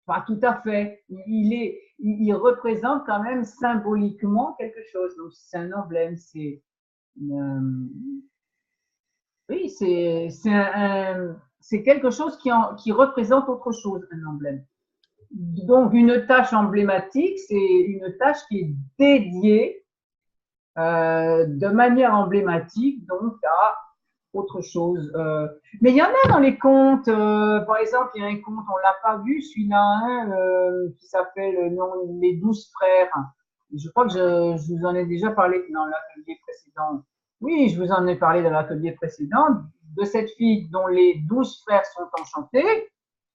pas tout à fait. Il représente quand même symboliquement quelque chose. Donc, c'est un emblème, oui, c'est quelque chose qui représente autre chose, un emblème. Donc, une tâche emblématique, c'est une tâche qui est dédiée de manière emblématique donc à autre chose. Mais il y en a dans les contes. Par exemple, il y a un conte, on l'a pas vu, celui-là, hein, qui s'appelle Les 12 frères. Je crois que je vous en ai déjà parlé dans l'atelier précédent. Oui, je vous en ai parlé dans l'atelier précédent de cette fille dont les 12 frères sont enchantés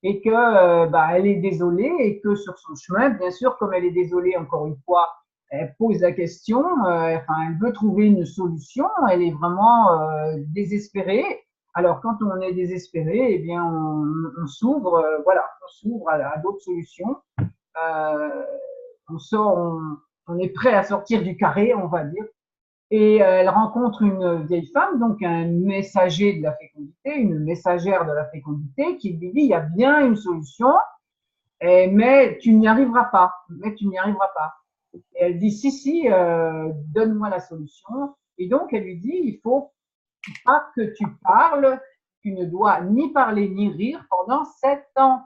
et que elle est désolée et que sur son chemin, bien sûr, comme elle est désolée encore une fois, elle pose la question, elle veut trouver une solution, elle est vraiment désespérée. Alors quand on est désespéré, eh bien on s'ouvre, on s'ouvre à d'autres solutions. On est prêt à sortir du carré, on va dire. Et elle rencontre une vieille femme, donc un messager de la fécondité, une messagère de la fécondité, qui lui dit il y a bien une solution, mais tu n'y arriveras pas. Mais tu n'y arriveras pas. Et elle dit si, donne-moi la solution. Et donc elle lui dit il faut pas que tu parles, tu ne dois ni parler ni rire pendant 7 ans.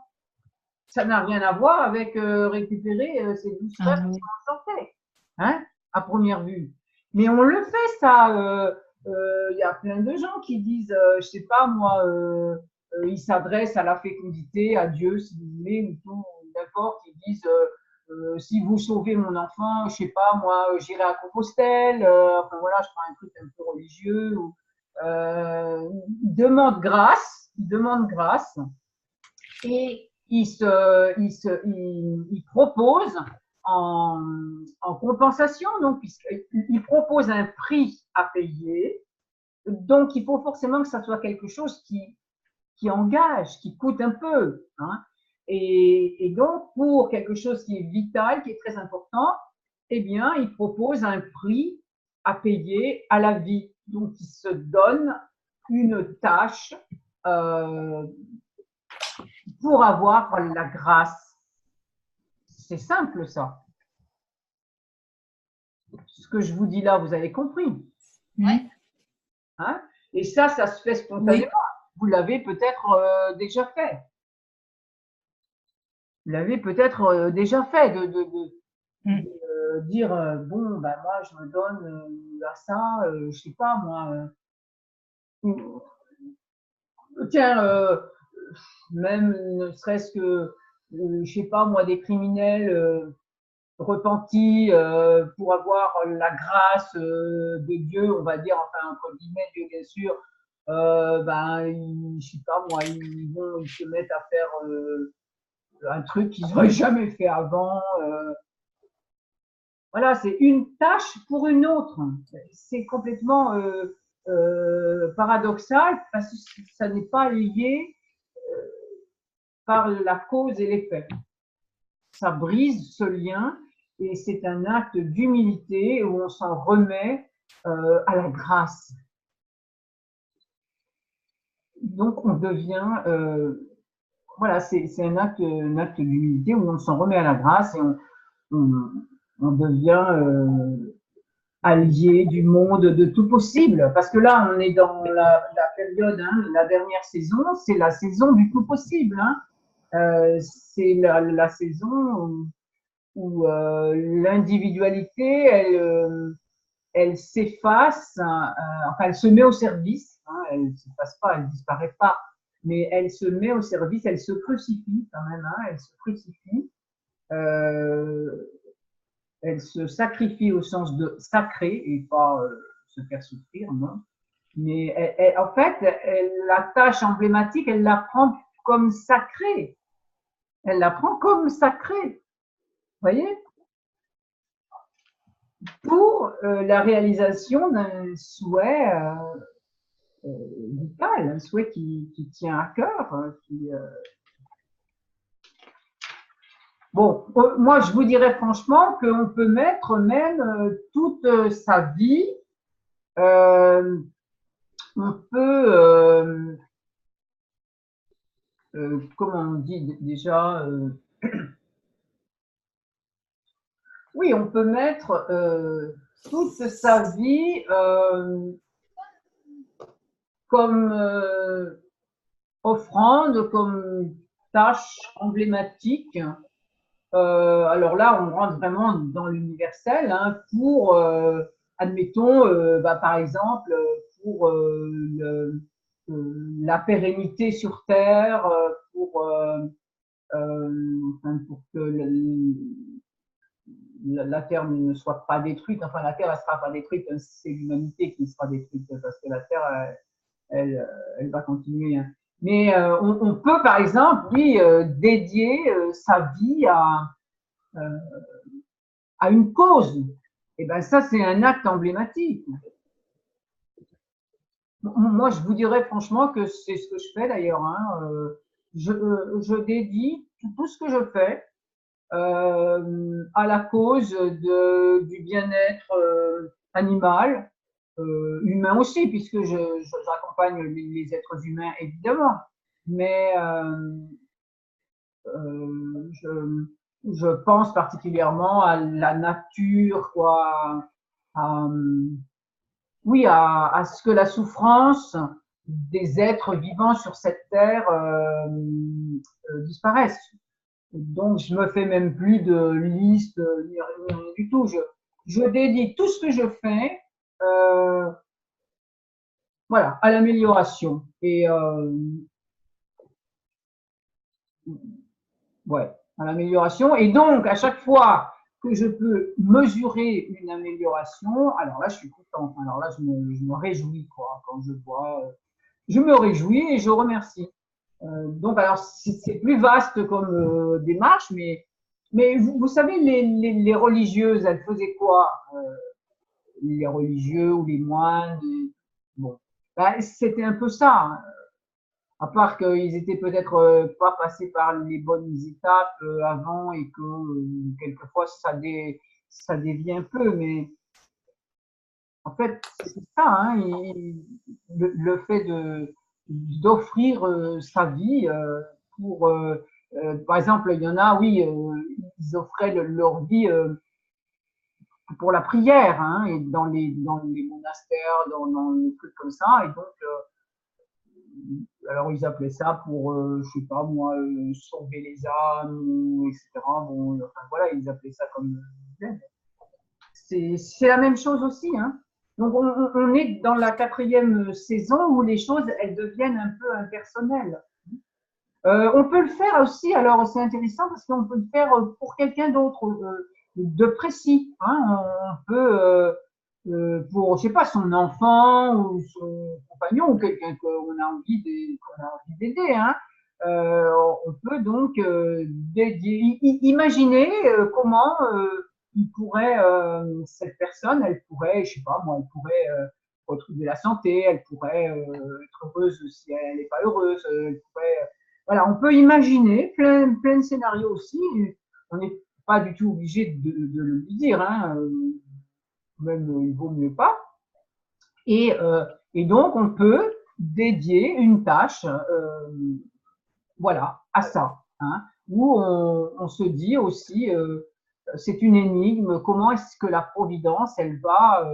Ça n'a rien à voir avec récupérer ces 12 frères qui sont enchantés, hein, à première vue. Mais on le fait ça. Y a plein de gens qui disent, je sais pas moi, ils s'adressent à la fécondité, à Dieu, si vous voulez, ou tout, n'importe, ils disent si vous sauvez mon enfant, je sais pas moi, j'irai à Compostelle. Enfin voilà, je prends un truc un peu religieux. Ou, demande grâce, et il propose en compensation, donc il propose un prix à payer. Donc il faut forcément que ça soit quelque chose qui engage, qui coûte un peu, hein. Et donc, pour quelque chose qui est vital, qui est très important, eh bien, il propose un prix à payer à la vie. Donc, il se donne une tâche pour avoir la grâce. C'est simple, ça. Ce que je vous dis là, vous avez compris. Ouais. Hein? Et ça se fait spontanément. Oui. Vous l'avez peut-être déjà fait. Vous l'avez peut-être déjà fait de dire bon, ben moi je me donne à ça, je sais pas moi. Tiens, même ne serait-ce que, je sais pas moi, des criminels repentis pour avoir la grâce de Dieu, on va dire, enfin entre guillemets Dieu bien sûr, ben je sais pas moi, ils se mettent à faire un truc qu'ils n'auraient jamais fait avant. Voilà, c'est une tâche pour une autre. C'est complètement paradoxal parce que ça n'est pas lié par la cause et l'effet. Ça brise ce lien et c'est un acte d'humilité où on s'en remet à la grâce. Donc on devient, voilà, c'est un acte d'humilité où on s'en remet à la grâce et on devient allié du monde de tout possible. Parce que là, on est dans la période, hein, la dernière saison, c'est la saison du tout possible. Hein. C'est la saison où l'individualité, elle s'efface, enfin, elle se met au service, hein, elle ne s'efface pas, elle ne disparaît pas, mais elle se met au service, elle se crucifie quand même, hein, elle se crucifie, elle se sacrifie au sens de sacré et pas se faire souffrir, non. Mais en fait, la tâche emblématique, elle la prend comme sacrée. Elle la prend comme sacrée. Vous voyez? Pour la réalisation d'un souhait vital, un souhait qui tient à cœur. Bon, moi je vous dirais franchement qu'on peut mettre même toute sa vie, on peut, comment on dit déjà, oui, on peut mettre toute sa vie comme offrande, comme tâche emblématique. Alors là, on rentre vraiment dans l'universel hein, pour, admettons, par exemple, pour la pérennité sur Terre, pour que la Terre ne soit pas détruite. Enfin, la Terre ne sera pas détruite, c'est l'humanité qui sera détruite parce que la Terre, elle va continuer. Hein. Mais on peut, par exemple, oui, dédier sa vie à une cause. Et bien ça, c'est un acte emblématique. Moi, je vous dirais franchement que c'est ce que je fais d'ailleurs. Hein. Je dédie tout ce que je fais à la cause du bien-être animal, humain aussi, puisque j'accompagne les êtres humains évidemment. Mais je pense particulièrement à la nature, quoi, oui, à ce que la souffrance des êtres vivants sur cette terre disparaisse. Donc, je me fais même plus de liste, ni rien du tout. Je dédie tout ce que je fais, voilà, à l'amélioration. Et ouais, à l'amélioration. Et donc, à chaque fois que je peux mesurer une amélioration, alors là, je suis content. Alors là, je me réjouis, quoi, quand je vois. Je me réjouis et je remercie. Donc, alors, c'est plus vaste comme démarche, mais vous savez, les religieuses, elles faisaient quoi les religieux ou les moines bon, ben, c'était un peu ça. Hein. À part qu'ils étaient peut-être pas passés par les bonnes étapes avant et que quelquefois ça dévie un peu, mais en fait c'est ça, hein, le fait d'offrir sa vie pour, par exemple, il y en a, oui, ils offraient leur vie pour la prière, hein, et dans les monastères, dans les trucs comme ça, et donc alors ils appelaient ça pour, je sais pas moi, sauver les âmes, etc. Bon, enfin voilà, ils appelaient ça comme c'est la même chose aussi, hein. Donc, on est dans la 4e saison où les choses, elles deviennent un peu impersonnelles. On peut le faire aussi, alors c'est intéressant parce qu'on peut le faire pour quelqu'un d'autre, de précis. Hein. On peut, pour, je sais pas, son enfant ou son compagnon ou quelqu'un qu'on a envie d'aider. Hein. On peut donc imaginer comment il pourrait, cette personne, elle pourrait, je sais pas moi, elle pourrait retrouver la santé, elle pourrait être heureuse si elle n'est pas heureuse, elle pourrait voilà, on peut imaginer plein de scénarios aussi. On n'est pas du tout obligé de le dire, hein, même il vaut mieux pas. Et donc, on peut dédier une tâche voilà, à ça, hein, où on se dit aussi, c'est une énigme, comment est-ce que la Providence, elle va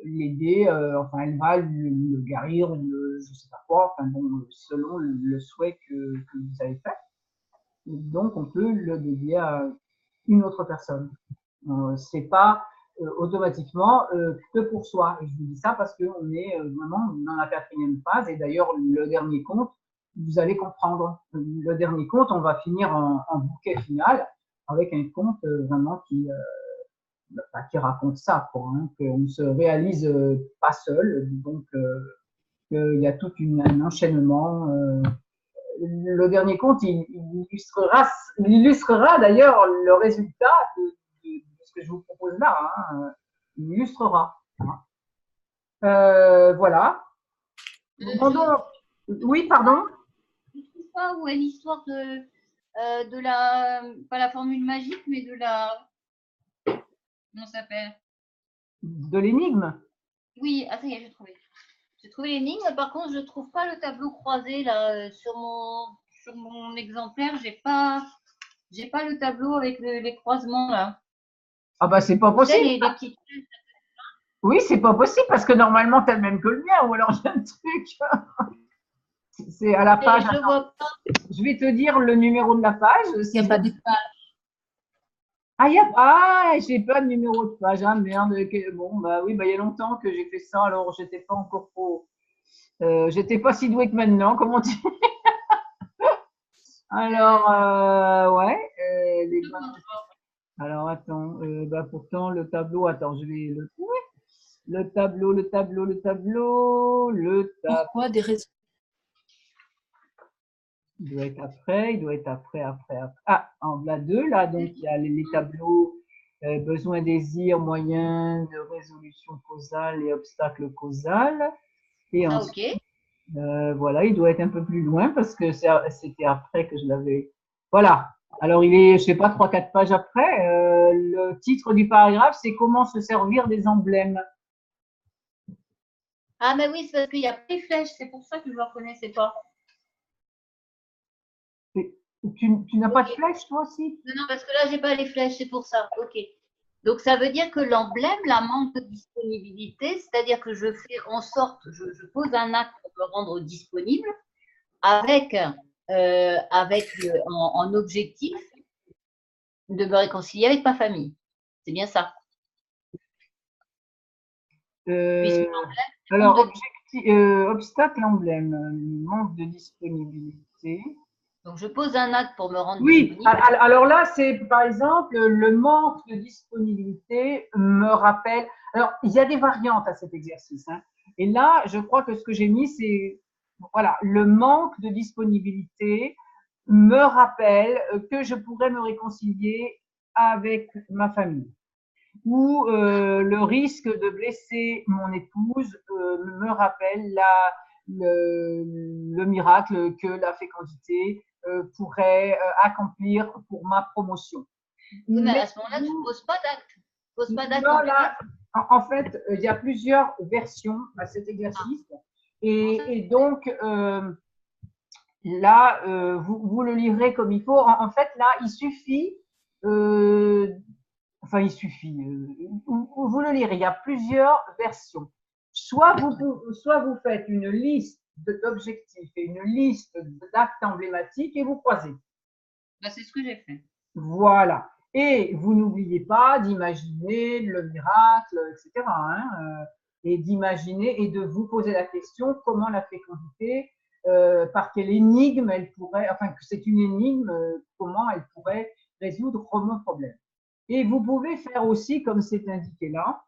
l'aider, enfin, elle va le guérir, ou je sais pas quoi, enfin, bon, selon le souhait que vous avez fait. Donc, on peut le dédier à une autre personne. C'est pas automatiquement que pour soi. Et je vous dis ça parce qu'on est vraiment dans la 4e phase. Et d'ailleurs, le dernier conte, vous allez comprendre. Le dernier conte, on va finir en bouquet final avec un conte vraiment qui raconte ça, quoi, hein, qu'on ne se réalise pas seul. Donc, qu'il y a tout un enchaînement. Le dernier conte, il illustrera d'ailleurs le résultat de ce que je vous propose là. Hein. Il illustrera. Voilà. Oui, pardon. Je ne trouve pas où est l'histoire de la, pas la formule magique, mais de la, comment ça s'appelle? De l'énigme. Oui, ah ça y est, j'ai trouvé. J'ai trouvé l'énigme, par contre, je ne trouve pas le tableau croisé là sur mon exemplaire. J'ai pas le tableau avec les croisements là. Ah bah c'est pas possible. Les petites... Oui, c'est pas possible parce que normalement t'as le même que le mien, ou alors j'ai un truc. C'est à la page. Je vois pas. Je vais te dire le numéro de la page. Il n'y a pas de page. Ah, j'ai pas de numéro de page. Ah merde. Bon, bah oui, bah il y a longtemps que j'ai fait ça, alors j'étais pas encore trop. J'étais pas si douée que maintenant, comment dire. Alors, ouais. Alors, attends. Bah pourtant, le tableau. Attends, je vais le trouver. Le tableau. Pourquoi des raisons? Il doit être après. Ah, en bas 2, là, donc il y a les tableaux besoin, désir, moyens de résolution causale et obstacles causal. Et ensuite, voilà, il doit être un peu plus loin parce que c'était après que je l'avais. Voilà. Alors, il est, je sais pas, 3-4 pages après. Le titre du paragraphe, c'est comment se servir des emblèmes. Ah, mais oui, c'est parce qu'il y a pas les flèches, c'est pour ça que je ne le reconnaissais pas. Tu n'as pas de flèches, toi aussi? Non, parce que là, j'ai pas les flèches, c'est pour ça. Ok. Donc, ça veut dire que l'emblème, la manque de disponibilité, c'est-à-dire que je fais en sorte, je pose un acte pour me rendre disponible avec en objectif de me réconcilier avec ma famille. C'est bien ça. Alors, obstacle, emblème, manque de disponibilité. Donc, je pose un acte pour me rendre disponible. Oui, alors là, c'est par exemple, le manque de disponibilité me rappelle. Alors, il y a des variantes à cet exercice. Hein. Et là, je crois que ce que j'ai mis, c'est, voilà, le manque de disponibilité me rappelle que je pourrais me réconcilier avec ma famille. Ou le risque de blesser mon épouse me rappelle le miracle que la fécondité pourrait accomplir pour ma promotion. Oui, mais à ce moment-là, tu ne poses pas d'acte. Non, là, en fait, il y a plusieurs versions à cet exercice. Et donc, là, vous le lirez comme il faut. En fait, là, il suffit enfin, il suffit. Vous le lirez, il y a plusieurs versions. Soit vous faites une liste d'objectifs et une liste d'actes emblématiques et vous croisez. Ben, c'est ce que j'ai fait. Voilà. Et vous n'oubliez pas d'imaginer le miracle, etc. Et d'imaginer et de vous poser la question comment la fécondité, par quelle énigme elle pourrait, enfin que c'est une énigme, comment elle pourrait résoudre mon problème. Et vous pouvez faire aussi, comme c'est indiqué là,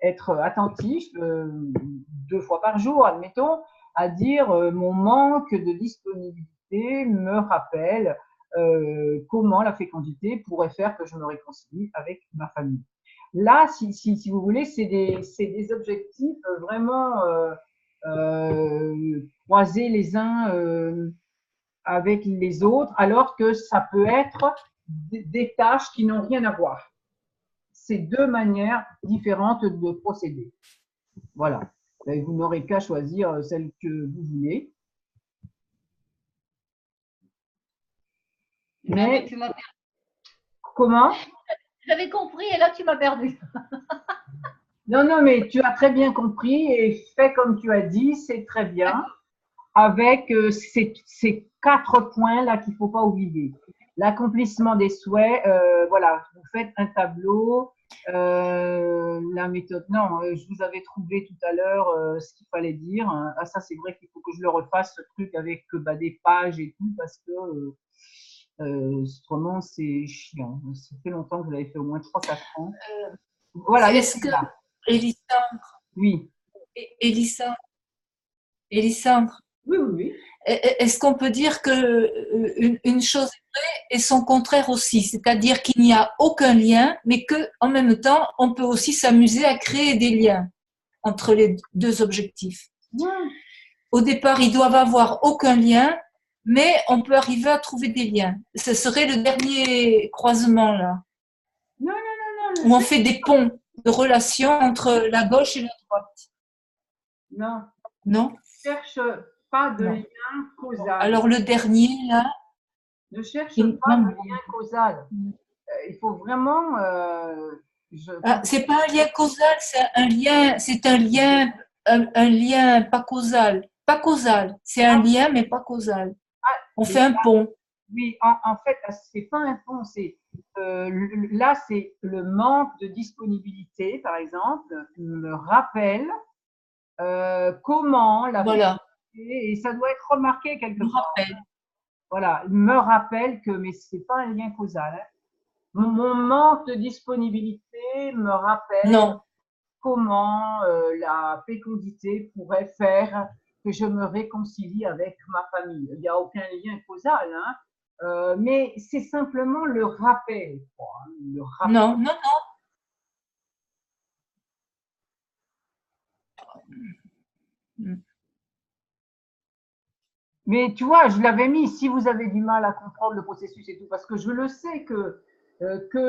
être attentif 2 fois par jour, admettons, à dire mon manque de disponibilité me rappelle comment la fécondité pourrait faire que je me réconcilie avec ma famille. Là, si vous voulez, c'est des objectifs vraiment croisés les uns avec les autres, alors que ça peut être des tâches qui n'ont rien à voir. C'est 2 manières différentes de procéder. Voilà. Et vous n'aurez qu'à choisir celle que vous voulez. Mais comment? J'avais compris et là tu m'as perdu. Non, non, mais tu as très bien compris et fais comme tu as dit, c'est très bien. Avec ces 4 points là qu'il ne faut pas oublier. L'accomplissement des souhaits, voilà, vous faites un tableau, la méthode, non, je vous avais trouvé tout à l'heure ce qu'il fallait dire. Ah, ça, c'est vrai qu'il faut que je le refasse, ce truc avec des pages et tout, parce que autrement, c'est chiant. Ça fait longtemps que vous l'avez fait, au moins 3-4 ans. Voilà, est-ce que, Élysandre, oui. Élysandre, Oui, oui, oui. Est-ce qu'on peut dire que une chose est vraie et son contraire aussi, c'est-à-dire qu'il n'y a aucun lien, mais que en même temps, on peut aussi s'amuser à créer des liens entre les 2 objectifs. Ouais. Au départ, ils doivent avoir aucun lien, mais on peut arriver à trouver des liens. Ce serait le dernier croisement là, Non, non, non, non. où on fait des ponts de relations entre la gauche et la droite. Non. Non. Ne cherche pas de lien causal. Alors le dernier là. Ne cherche pas de lien causal. Il faut vraiment. C'est pas un lien causal, c'est un lien pas causal. Pas causal, c'est un lien mais pas causal. On fait un pont. Oui, en fait, c'est pas un pont, c'est là, c'est le manque de disponibilité, par exemple, me rappelle comment la Voilà. et ça doit être remarqué quelque part. Rappelle. Voilà, il me rappelle que, mais c'est pas un lien causal. Mon manque de disponibilité me rappelle comment la fécondité pourrait faire que je me réconcilie avec ma famille. Il n'y a aucun lien causal, mais c'est simplement le rappel. Le rappel. Non, non, non. Mais tu vois, je l'avais mis, si vous avez du mal à comprendre le processus et tout, parce que je le sais que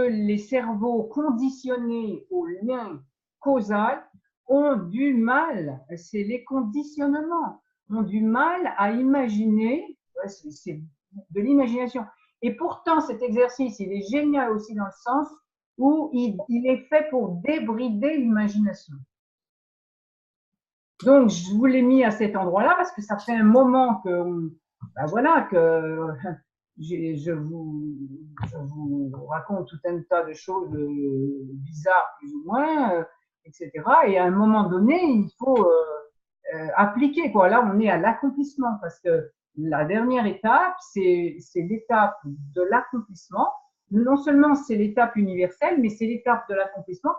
les cerveaux conditionnés au lien causal ont du mal, c'est les conditionnements, ont du mal à imaginer, c'est de l'imagination. Et pourtant, cet exercice, il est génial aussi dans le sens où il est fait pour débrider l'imagination. Donc, je vous l'ai mis à cet endroit-là parce que ça fait un moment que, voilà, que je vous raconte tout un tas de choses bizarres, plus ou moins, etc. Et à un moment donné, il faut appliquer, quoi. Là, on est à l'accomplissement parce que la dernière étape, c'est l'étape de l'accomplissement. Non seulement c'est l'étape universelle, mais c'est l'étape de l'accomplissement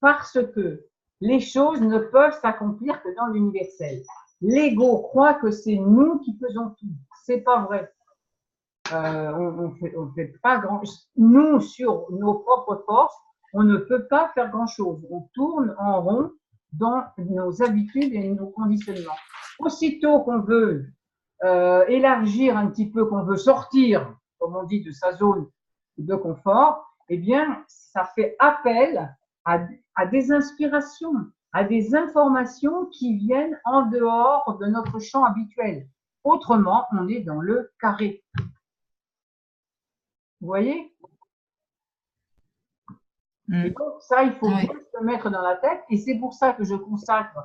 parce que les choses ne peuvent s'accomplir que dans l'universel. L'ego croit que c'est nous qui faisons tout. C'est pas vrai. On fait pas grand. Nous, sur nos propres forces, on ne peut pas faire grand chose. On tourne en rond dans nos habitudes et nos conditionnements. Aussitôt qu'on veut élargir un petit peu, qu'on veut sortir, comme on dit, de sa zone de confort, eh bien, ça fait appel à des inspirations, à des informations qui viennent en dehors de notre champ habituel. Autrement, on est dans le carré. Vous voyez? Et donc, ça, il faut bien se mettre dans la tête. Et c'est pour ça que je consacre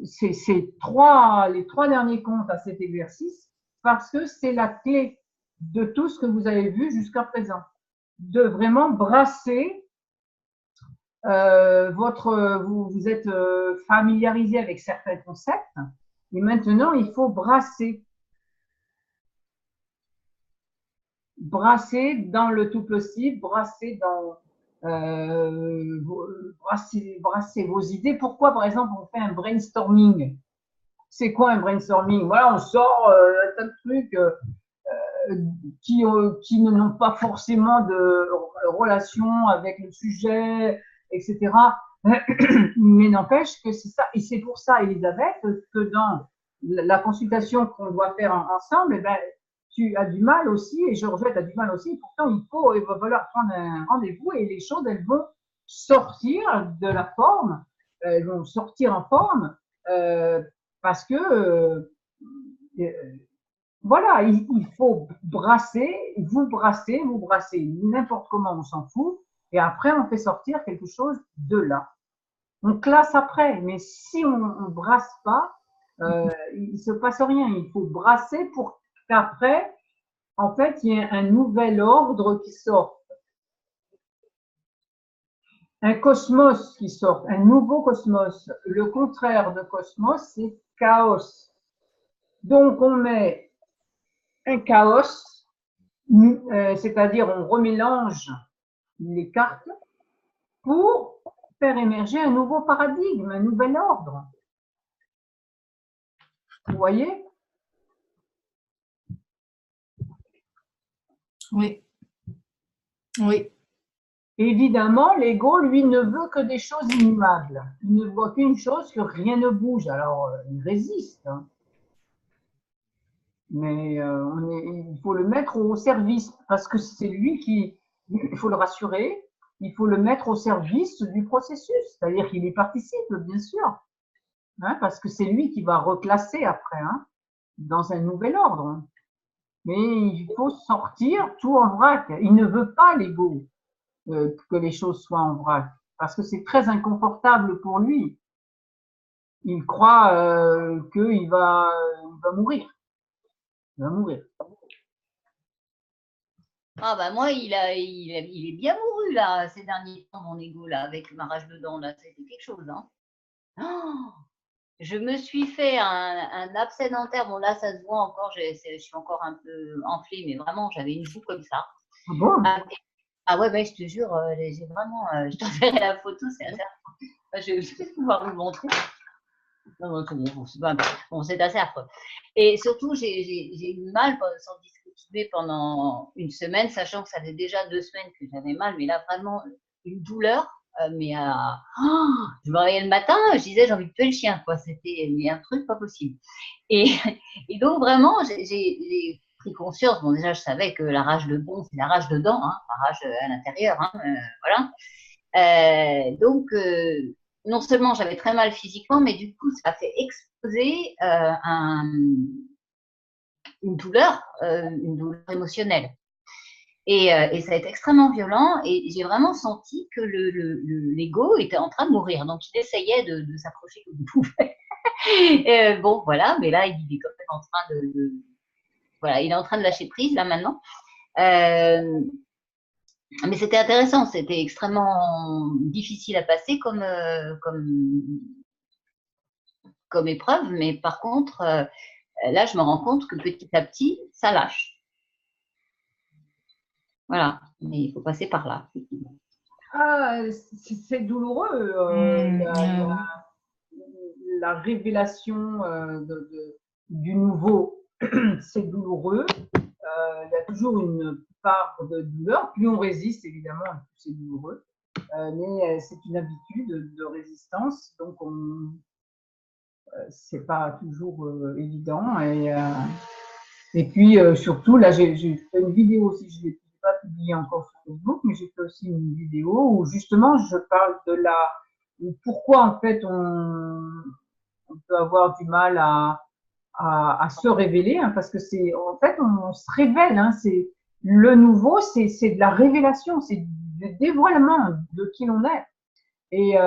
les 3 derniers comptes à cet exercice, parce que c'est la clé. de tout ce que vous avez vu jusqu'à présent. De vraiment brasser vous êtes familiarisé avec certains concepts et maintenant il faut brasser dans le tout possible, brasser brasser vos idées. Pourquoi par exemple on fait un brainstorming? C'est quoi un brainstorming? Voilà, on sort un tas de trucs qui n'ont pas forcément de relation avec le sujet, etc. Mais n'empêche que c'est ça, et c'est pour ça, Elisabeth, que dans la consultation qu'on doit faire ensemble, eh ben, tu as du mal aussi, et Georgette a du mal aussi, pourtant il va falloir prendre un rendez-vous, et les choses, elles vont sortir de la forme, elles vont sortir en forme, parce que voilà, il faut brasser, vous brassez, n'importe comment, on s'en fout, et après on fait sortir quelque chose de là. On classe après, mais si on ne brasse pas, il ne se passe rien. Il faut brasser pour qu'après, en fait, il y ait un nouvel ordre qui sort. Un cosmos qui sort, un nouveau cosmos. Le contraire de cosmos, c'est chaos. Donc on met un chaos, c'est-à-dire on remélange les cartes pour faire émerger un nouveau paradigme, un nouvel ordre. Vous voyez? Oui. Oui. Évidemment, l'ego, lui, ne veut que des choses immuables. Il ne voit qu'une chose, que rien ne bouge. Alors, il résiste. Hein. Mais il faut le mettre au service, parce que c'est lui qui, il faut le rassurer, il faut le mettre au service du processus, c'est-à-dire qu'il y participe, bien sûr, hein, parce que c'est lui qui va reclasser après, hein, dans un nouvel ordre. Mais il faut sortir tout en vrac. Il ne veut pas l'ego que les choses soient en vrac, parce que c'est très inconfortable pour lui. Il croit qu'il va mourir. Il va mourir. Ah bah moi, il est bien mouru là, ces derniers temps, mon ego là, avec ma rage de dents là, c'était quelque chose. Hein. Oh, je me suis fait un abcès dentaire. Bon là, ça se voit encore, je suis encore un peu enflée, mais vraiment, j'avais une joue comme ça. Ah bon? Ah ouais, bah, je te jure, j'ai vraiment, je t'enverrai la photo, c'est assez. Je vais pouvoir vous le montrer. Non, bon, c'est assez affreux. Et surtout, j'ai eu mal sans discuter pendant une semaine, sachant que ça faisait déjà 2 semaines que j'avais mal, mais là, vraiment, une douleur. Mais je me réveillais le matin, je disais, j'ai envie de tuer le chien, quoi. C'était un truc pas possible. Et donc, vraiment, j'ai pris conscience. Bon, déjà, je savais que la rage de dents, c'est la rage de dents, hein, la rage à l'intérieur, hein, voilà. Donc, non seulement j'avais très mal physiquement, mais du coup, ça a fait exploser une douleur émotionnelle. Et ça a été extrêmement violent et j'ai vraiment senti que l'ego était en train de mourir. Donc, il essayait de s'approcher comme il pouvait. Bon, voilà, mais là, il est quand même en train voilà, il est en train de lâcher prise, là, maintenant. Mais c'était intéressant, c'était extrêmement difficile à passer comme épreuve, mais par contre, là, je me rends compte que petit à petit, ça lâche. Voilà, mais il faut passer par là. Ah, c'est douloureux, la révélation du nouveau, c'est douloureux. Il y a toujours une part de douleur. Plus on résiste, évidemment, plus c'est douloureux. Mais c'est une habitude de résistance, donc c'est pas toujours évident. Et puis surtout, là, j'ai fait une vidéo aussi, je ne l'ai pas publiée encore sur Facebook, mais j'ai fait aussi une vidéo où justement je parle de pourquoi en fait on peut avoir du mal à se révéler, hein, parce que c'est en fait on se révèle, hein, c'est le nouveau, c'est de la révélation, c'est du dévoilement de qui l'on est. Et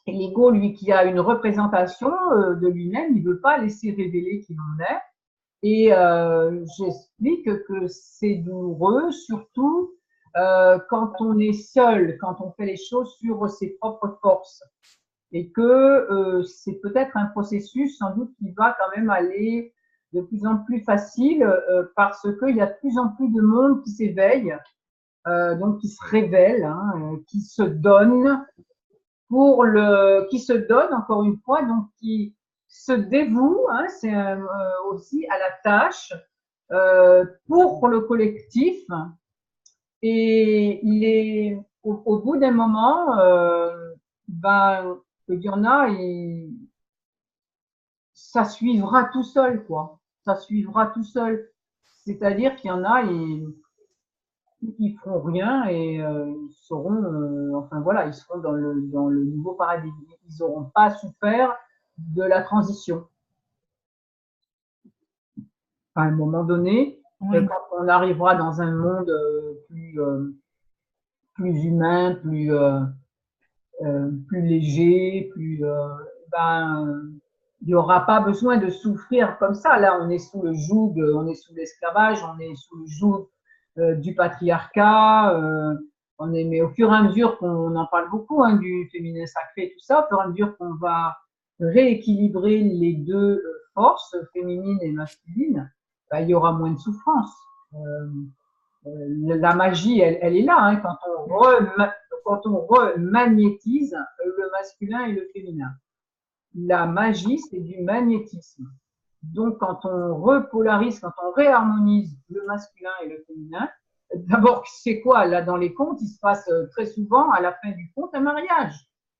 l'ego, lui, qui a une représentation de lui-même, il ne veut pas laisser révéler qui l'on est. Et j'explique que c'est douloureux, surtout quand on est seul, quand on fait les choses sur ses propres forces. Et que c'est peut-être un processus sans doute qui va quand même aller de plus en plus facile parce qu'il y a de plus en plus de monde qui s'éveille, donc qui se révèle, hein, qui se donne qui se donne encore une fois, donc qui se dévoue, hein, c'est aussi à la tâche pour le collectif. Et il est au bout d'un moment, ben, il y en a, ça suivra tout seul, quoi. Ça suivra tout seul. C'est-à-dire qu'il y en a, ils feront rien et ils seront, enfin voilà, ils seront dans le nouveau paradigme. Ils n'auront pas souffert de la transition. À un moment donné, Oui. quand on arrivera dans un monde plus humain, plus léger, ben, il n'y aura pas besoin de souffrir comme ça. Là, on est sous le joug, on est sous l'esclavage, on est sous le joug du patriarcat. Mais au fur et à mesure qu'on en parle beaucoup, hein, du féminin sacré et tout ça, au fur et à mesure qu'on va rééquilibrer les deux forces, féminines et masculines, ben, il y aura moins de souffrance. La magie, elle est là, hein, quand on remagnétise le masculin et le féminin. La magie, c'est du magnétisme. Donc, quand on repolarise, quand on réharmonise le masculin et le féminin, d'abord, c'est quoi? Là, dans les contes, il se passe très souvent, à la fin du conte, un mariage.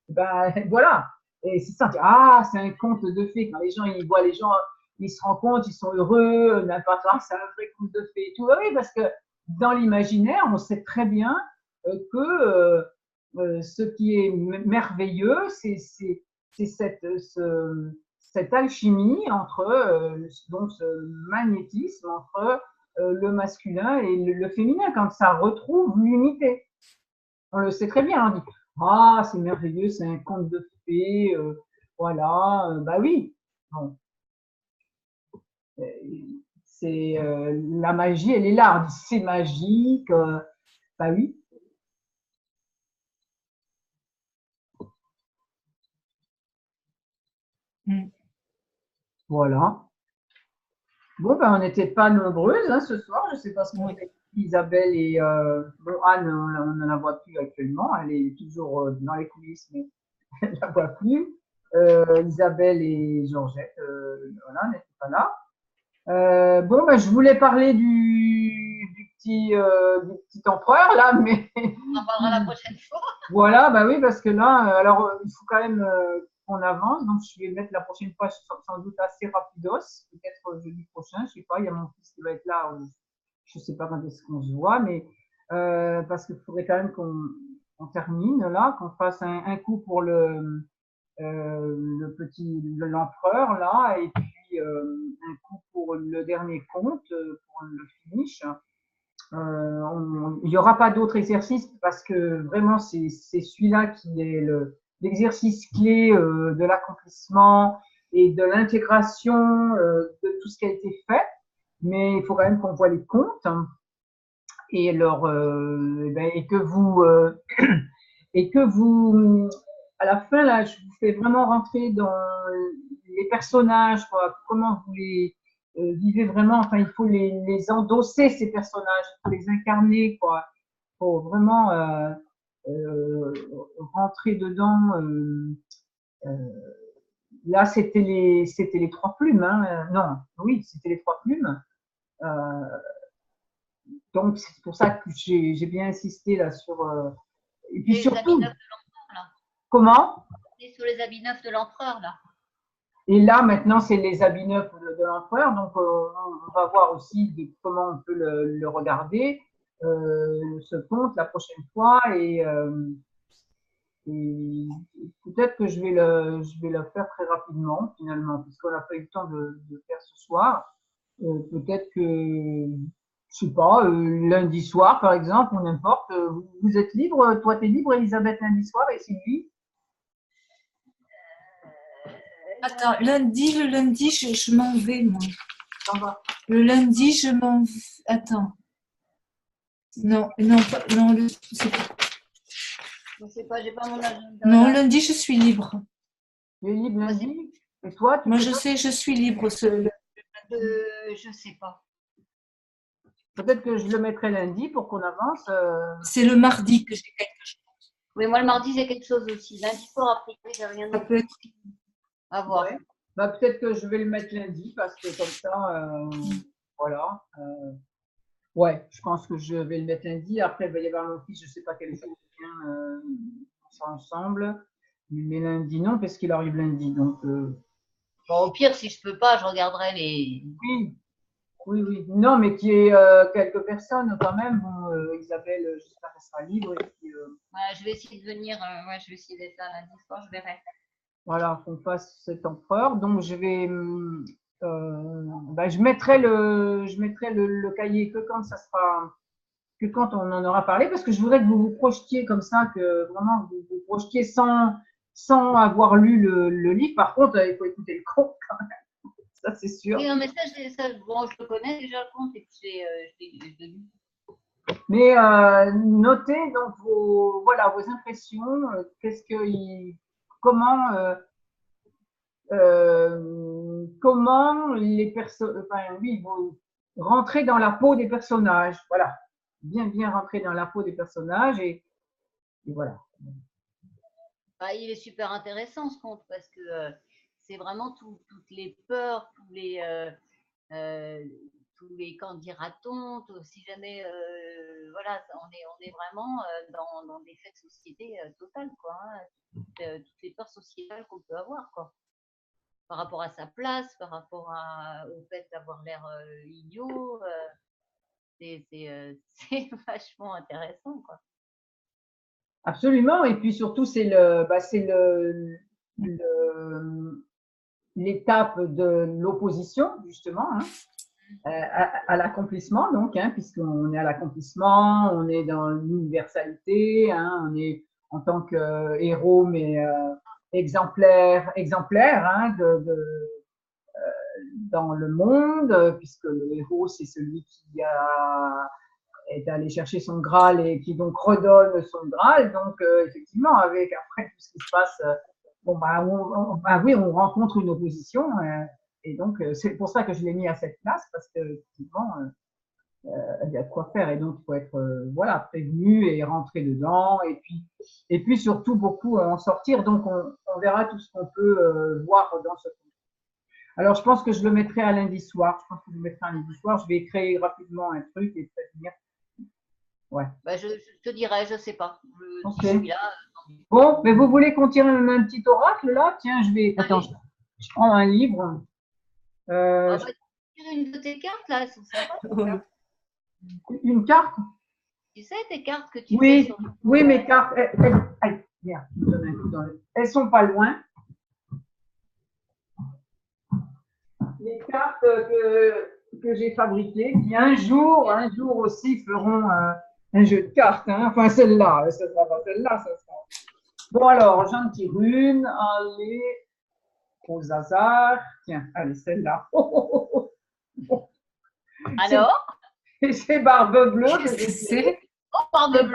Ben, voilà. Et c'est ça, ah, c'est un conte de fées. Quand les gens, ils voient les gens, ils se rendent compte, ils sont heureux, n'importe quoi, c'est un vrai conte de fées. Tout, oui, parce que dans l'imaginaire, on sait très bien que ce qui est merveilleux, c'est cette alchimie entre donc ce magnétisme entre le masculin et le féminin, quand ça retrouve l'unité. On le sait très bien, on dit ah, c'est merveilleux, c'est un conte de fées, voilà, bah oui. Bon. C'est la magie, elle est là. On dit c'est magique, bah oui. Voilà. Bon, ben, on n'était pas nombreuses hein, ce soir. Je ne sais pas ce qu'on fait. Isabelle et bon, Anne, on ne la voit plus actuellement. Elle est toujours dans les coulisses, mais elle ne la voit plus. Isabelle et Georgette, voilà, n'étaient pas là. Bon, ben, je voulais parler du petit empereur là, mais On en parlera la prochaine fois. voilà, bah oui, parce que là, alors il faut quand même qu'on avance, donc je vais mettre la prochaine fois sans doute assez rapidos, peut-être jeudi prochain, je sais pas, il y a mon fils qui va être là, je sais pas quand est-ce qu'on se voit, mais parce qu'il faudrait quand même qu'on termine là, qu'on fasse un coup pour l'empereur là, et puis un coup pour le dernier conte, pour le finish. Il n'y aura pas d'autres exercices parce que vraiment c'est celui-là qui est l'exercice clé de l'accomplissement et de l'intégration de tout ce qui a été fait. Mais il faut quand même qu'on voit les comptes et et que vous à la fin là, je vous fais vraiment rentrer dans les personnages, quoi, comment vous les vivez vraiment. Enfin, il faut les endosser ces personnages, il faut les incarner, quoi. Il faut vraiment rentrer dedans. Là, c'était les trois plumes, hein. Non, oui, c'était les trois plumes. Donc c'est pour ça que j'ai bien insisté là sur. Et puis surtout. Comment? C'est sur les habits neufs de l'empereur, là. Et là, maintenant, c'est les habits neufs de l'empereur. Donc, on va voir aussi comment on peut le regarder, ce conte, la prochaine fois. Et peut-être que je vais le faire très rapidement, finalement, puisqu'on n'a pas eu le temps de faire ce soir. Peut-être que, je sais pas, lundi soir, par exemple, ou n'importe. Vous êtes libre, toi, tu es libre, Elisabeth, lundi soir, et Sylvie? Attends, le lundi, je m'en vais, moi. T'en vas. Le lundi, je m'en... Attends. Non, non, non, Je ne sais pas, j'ai pas mon agenda. Non, lundi, je suis libre. Tu es libre lundi? Et toi, Moi, je sais, je suis libre. Je sais pas. Peut-être que je le mettrai lundi pour qu'on avance. C'est le mardi que j'ai quelque chose. Oui, moi, le mardi, j'ai quelque chose aussi. Lundi soir, après, j'ai rien Ça peut être... à voir. Ouais. Bah, peut-être que je vais le mettre lundi parce que comme ça, voilà. Ouais, je pense que je vais le mettre lundi. Après, il va y avoir mon fils, je ne sais pas quel jour on sera ensemble. Mais lundi, non, parce qu'il arrive lundi. Donc, Bon, au pire, si je peux pas, je regarderai les. oui, oui, oui. Non, mais qu'il y ait quelques personnes quand même. Bon, Isabelle, j'espère qu'elle sera libre. Et puis, Ouais, je vais essayer de venir. Ouais, je vais essayer d'être là lundi soir, je verrai. voilà, qu'on fasse cet empereur. Donc, je vais. Bah, je mettrai le cahier que quand ça sera. Que quand on en aura parlé, parce que je voudrais que vous vous projetiez comme ça, que vraiment vous vous projetiez sans avoir lu le livre. Par contre, il faut écouter le conte quand même, ça c'est sûr. Oui, non, mais ça, bon, je le connais déjà le compte et puis je l'ai lu. Mais notez donc voilà, vos impressions, comment les personnes, enfin oui, vous rentrez dans la peau des personnages, voilà, bien rentrer dans la peau des personnages et voilà. Bah, il est super intéressant ce conte parce que c'est vraiment toutes les peurs, tous les qu'en dira-t-on, si jamais voilà, on est vraiment dans des faits de société totales, quoi, hein, toutes les peurs sociétales qu'on peut avoir, quoi. Par rapport à sa place, par rapport au fait d'avoir l'air idiot, c'est vachement intéressant, quoi. Absolument, et puis surtout c'est l'étape de l'opposition justement hein, à l'accomplissement donc, hein, puisqu'on est à l'accomplissement, on est dans l'universalité, hein, on est en tant que héros mais exemplaire hein, dans le monde, puisque le héros c'est celui qui est allé chercher son Graal et qui donc redonne son Graal. Donc, effectivement, avec après tout ce qui se passe, bon, oui, on rencontre une opposition. Et donc, c'est pour ça que je l'ai mis à cette place, parce que, effectivement, il y a de quoi faire. Et donc, il faut être voilà, prévenu et rentrer dedans. Et puis surtout, beaucoup en sortir. Donc, on verra tout ce qu'on peut voir dans ce film. Alors, je pense que je le mettrai à lundi soir. Je pense que je le mettrai à lundi soir. Je vais créer rapidement un truc et prévenir. Ouais. Bah, je te dirai, je sais pas. Ok. Si je suis là, Bon, mais vous voulez qu'on tire un petit oracle là? Tiens, je vais. Attends, je prends un livre. bah, tire une de tes cartes là, c'est sympa. Ouais. Une carte? Tu sais tes cartes que tu fais Oui, sur oui, mes cartes. Aïe, merde, je me donne un coup dans le. Elles sont pas loin. Les cartes que j'ai fabriquées, qui un jour aussi feront un jeu de cartes. Hein. Enfin, celle-là, ça sera pas celle-là, ça sera. Bon, alors, j'en tire une. Allez, aux hasards. Tiens, allez, celle-là. Alors? C'est Barbe Bleue. Qu'est-ce que c'est? Oh, Barbe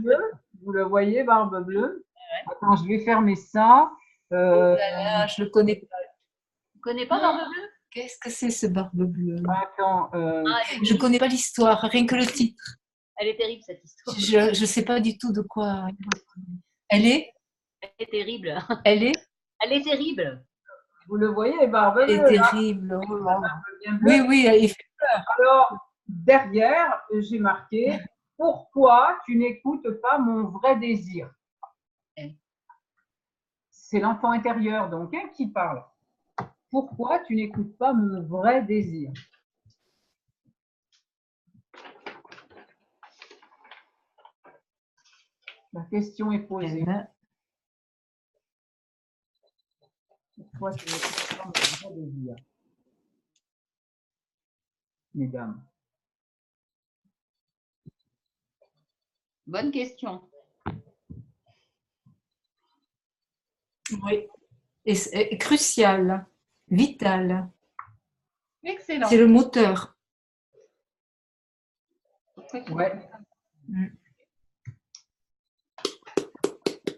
Bleue. Vous le voyez, Barbe Bleue. Ouais. Attends, je vais fermer ça. Oh là là, je le connais pas. Tu connais pas Barbe Bleue? Qu'est-ce que c'est ce Barbe Bleue? Attends. Je connais pas l'histoire, rien que le titre. Elle est terrible cette histoire. Je sais pas du tout de quoi. Elle est? Elle est terrible. Elle est? Elle est terrible. Vous le voyez, Barbe Bleue. Elle est terrible. Oh là. Oui, oui, il fait peur. Alors, derrière, j'ai marqué « Pourquoi tu n'écoutes pas mon vrai désir ?» C'est l'enfant intérieur, donc, hein, qui parle. Pourquoi tu n'écoutes pas mon vrai désir? La question est posée. Pourquoi tu n'écoutes pas mon vrai désir? Mesdames. Bonne question. Oui. Et c'est crucial, vital. Excellent. C'est le moteur. Ouais.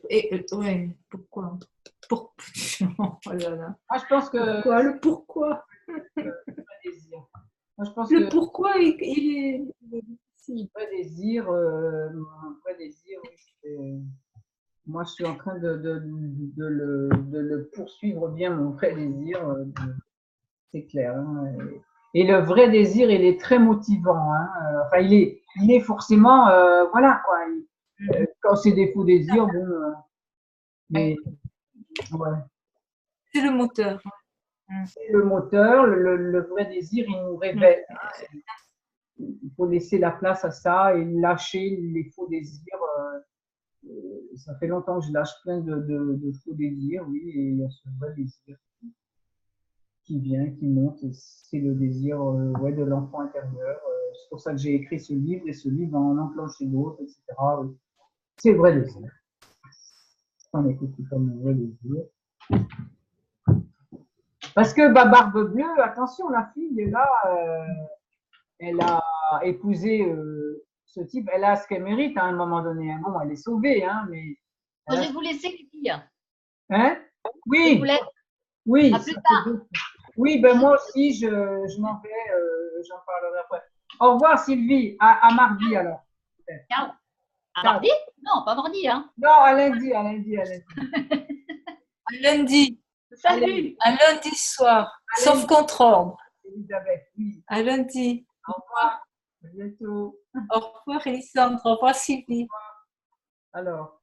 Et ouais, pourquoi? Oh là là. Moi, je pense que Pourquoi? Le pourquoi? désir. Moi, je pense Le que pourquoi il est difficile. mon vrai désir, oui, moi, je suis en train de le poursuivre bien, mon vrai désir, c'est clair. Hein, et le vrai désir, il est très motivant. Hein, enfin, il est forcément, voilà quoi. Quand c'est des faux désirs, bon, mais ouais. C'est le moteur. C'est le moteur, le vrai désir, il nous révèle. Hein, il faut laisser la place à ça et lâcher les faux désirs. Ça fait longtemps que je lâche plein de faux désirs, oui, et il y a ce vrai désir qui vient, qui monte, et c'est le désir ouais, de l'enfant intérieur. C'est pour ça que j'ai écrit ce livre, et ce livre va en enclencher d'autres, etc. Oui. C'est le vrai désir. On écoute comme le vrai désir. Parce que bah, Barbe Bleue, attention, la fille, là, elle a épousé ce type, elle a ce qu'elle mérite à un moment donné. Hein. Bon, elle est sauvée, hein, mais. Je vais vous laisser les dire. Hein? Je vous Oui, laisse. oui. À plus tard. Oui, ben moi aussi, je m'en vais, j'en parlerai après. Au revoir Sylvie, à mardi alors. Ciao. À Ciao. mardi? Non, pas mardi, hein. Non, à lundi, à lundi, à lundi. Un lundi. Salut. Un lundi soir, sauf contre ordre. Elisabeth, oui. À lundi. Au revoir. À bientôt. Au revoir, Elisandre. Au revoir, Sylvie. Alors,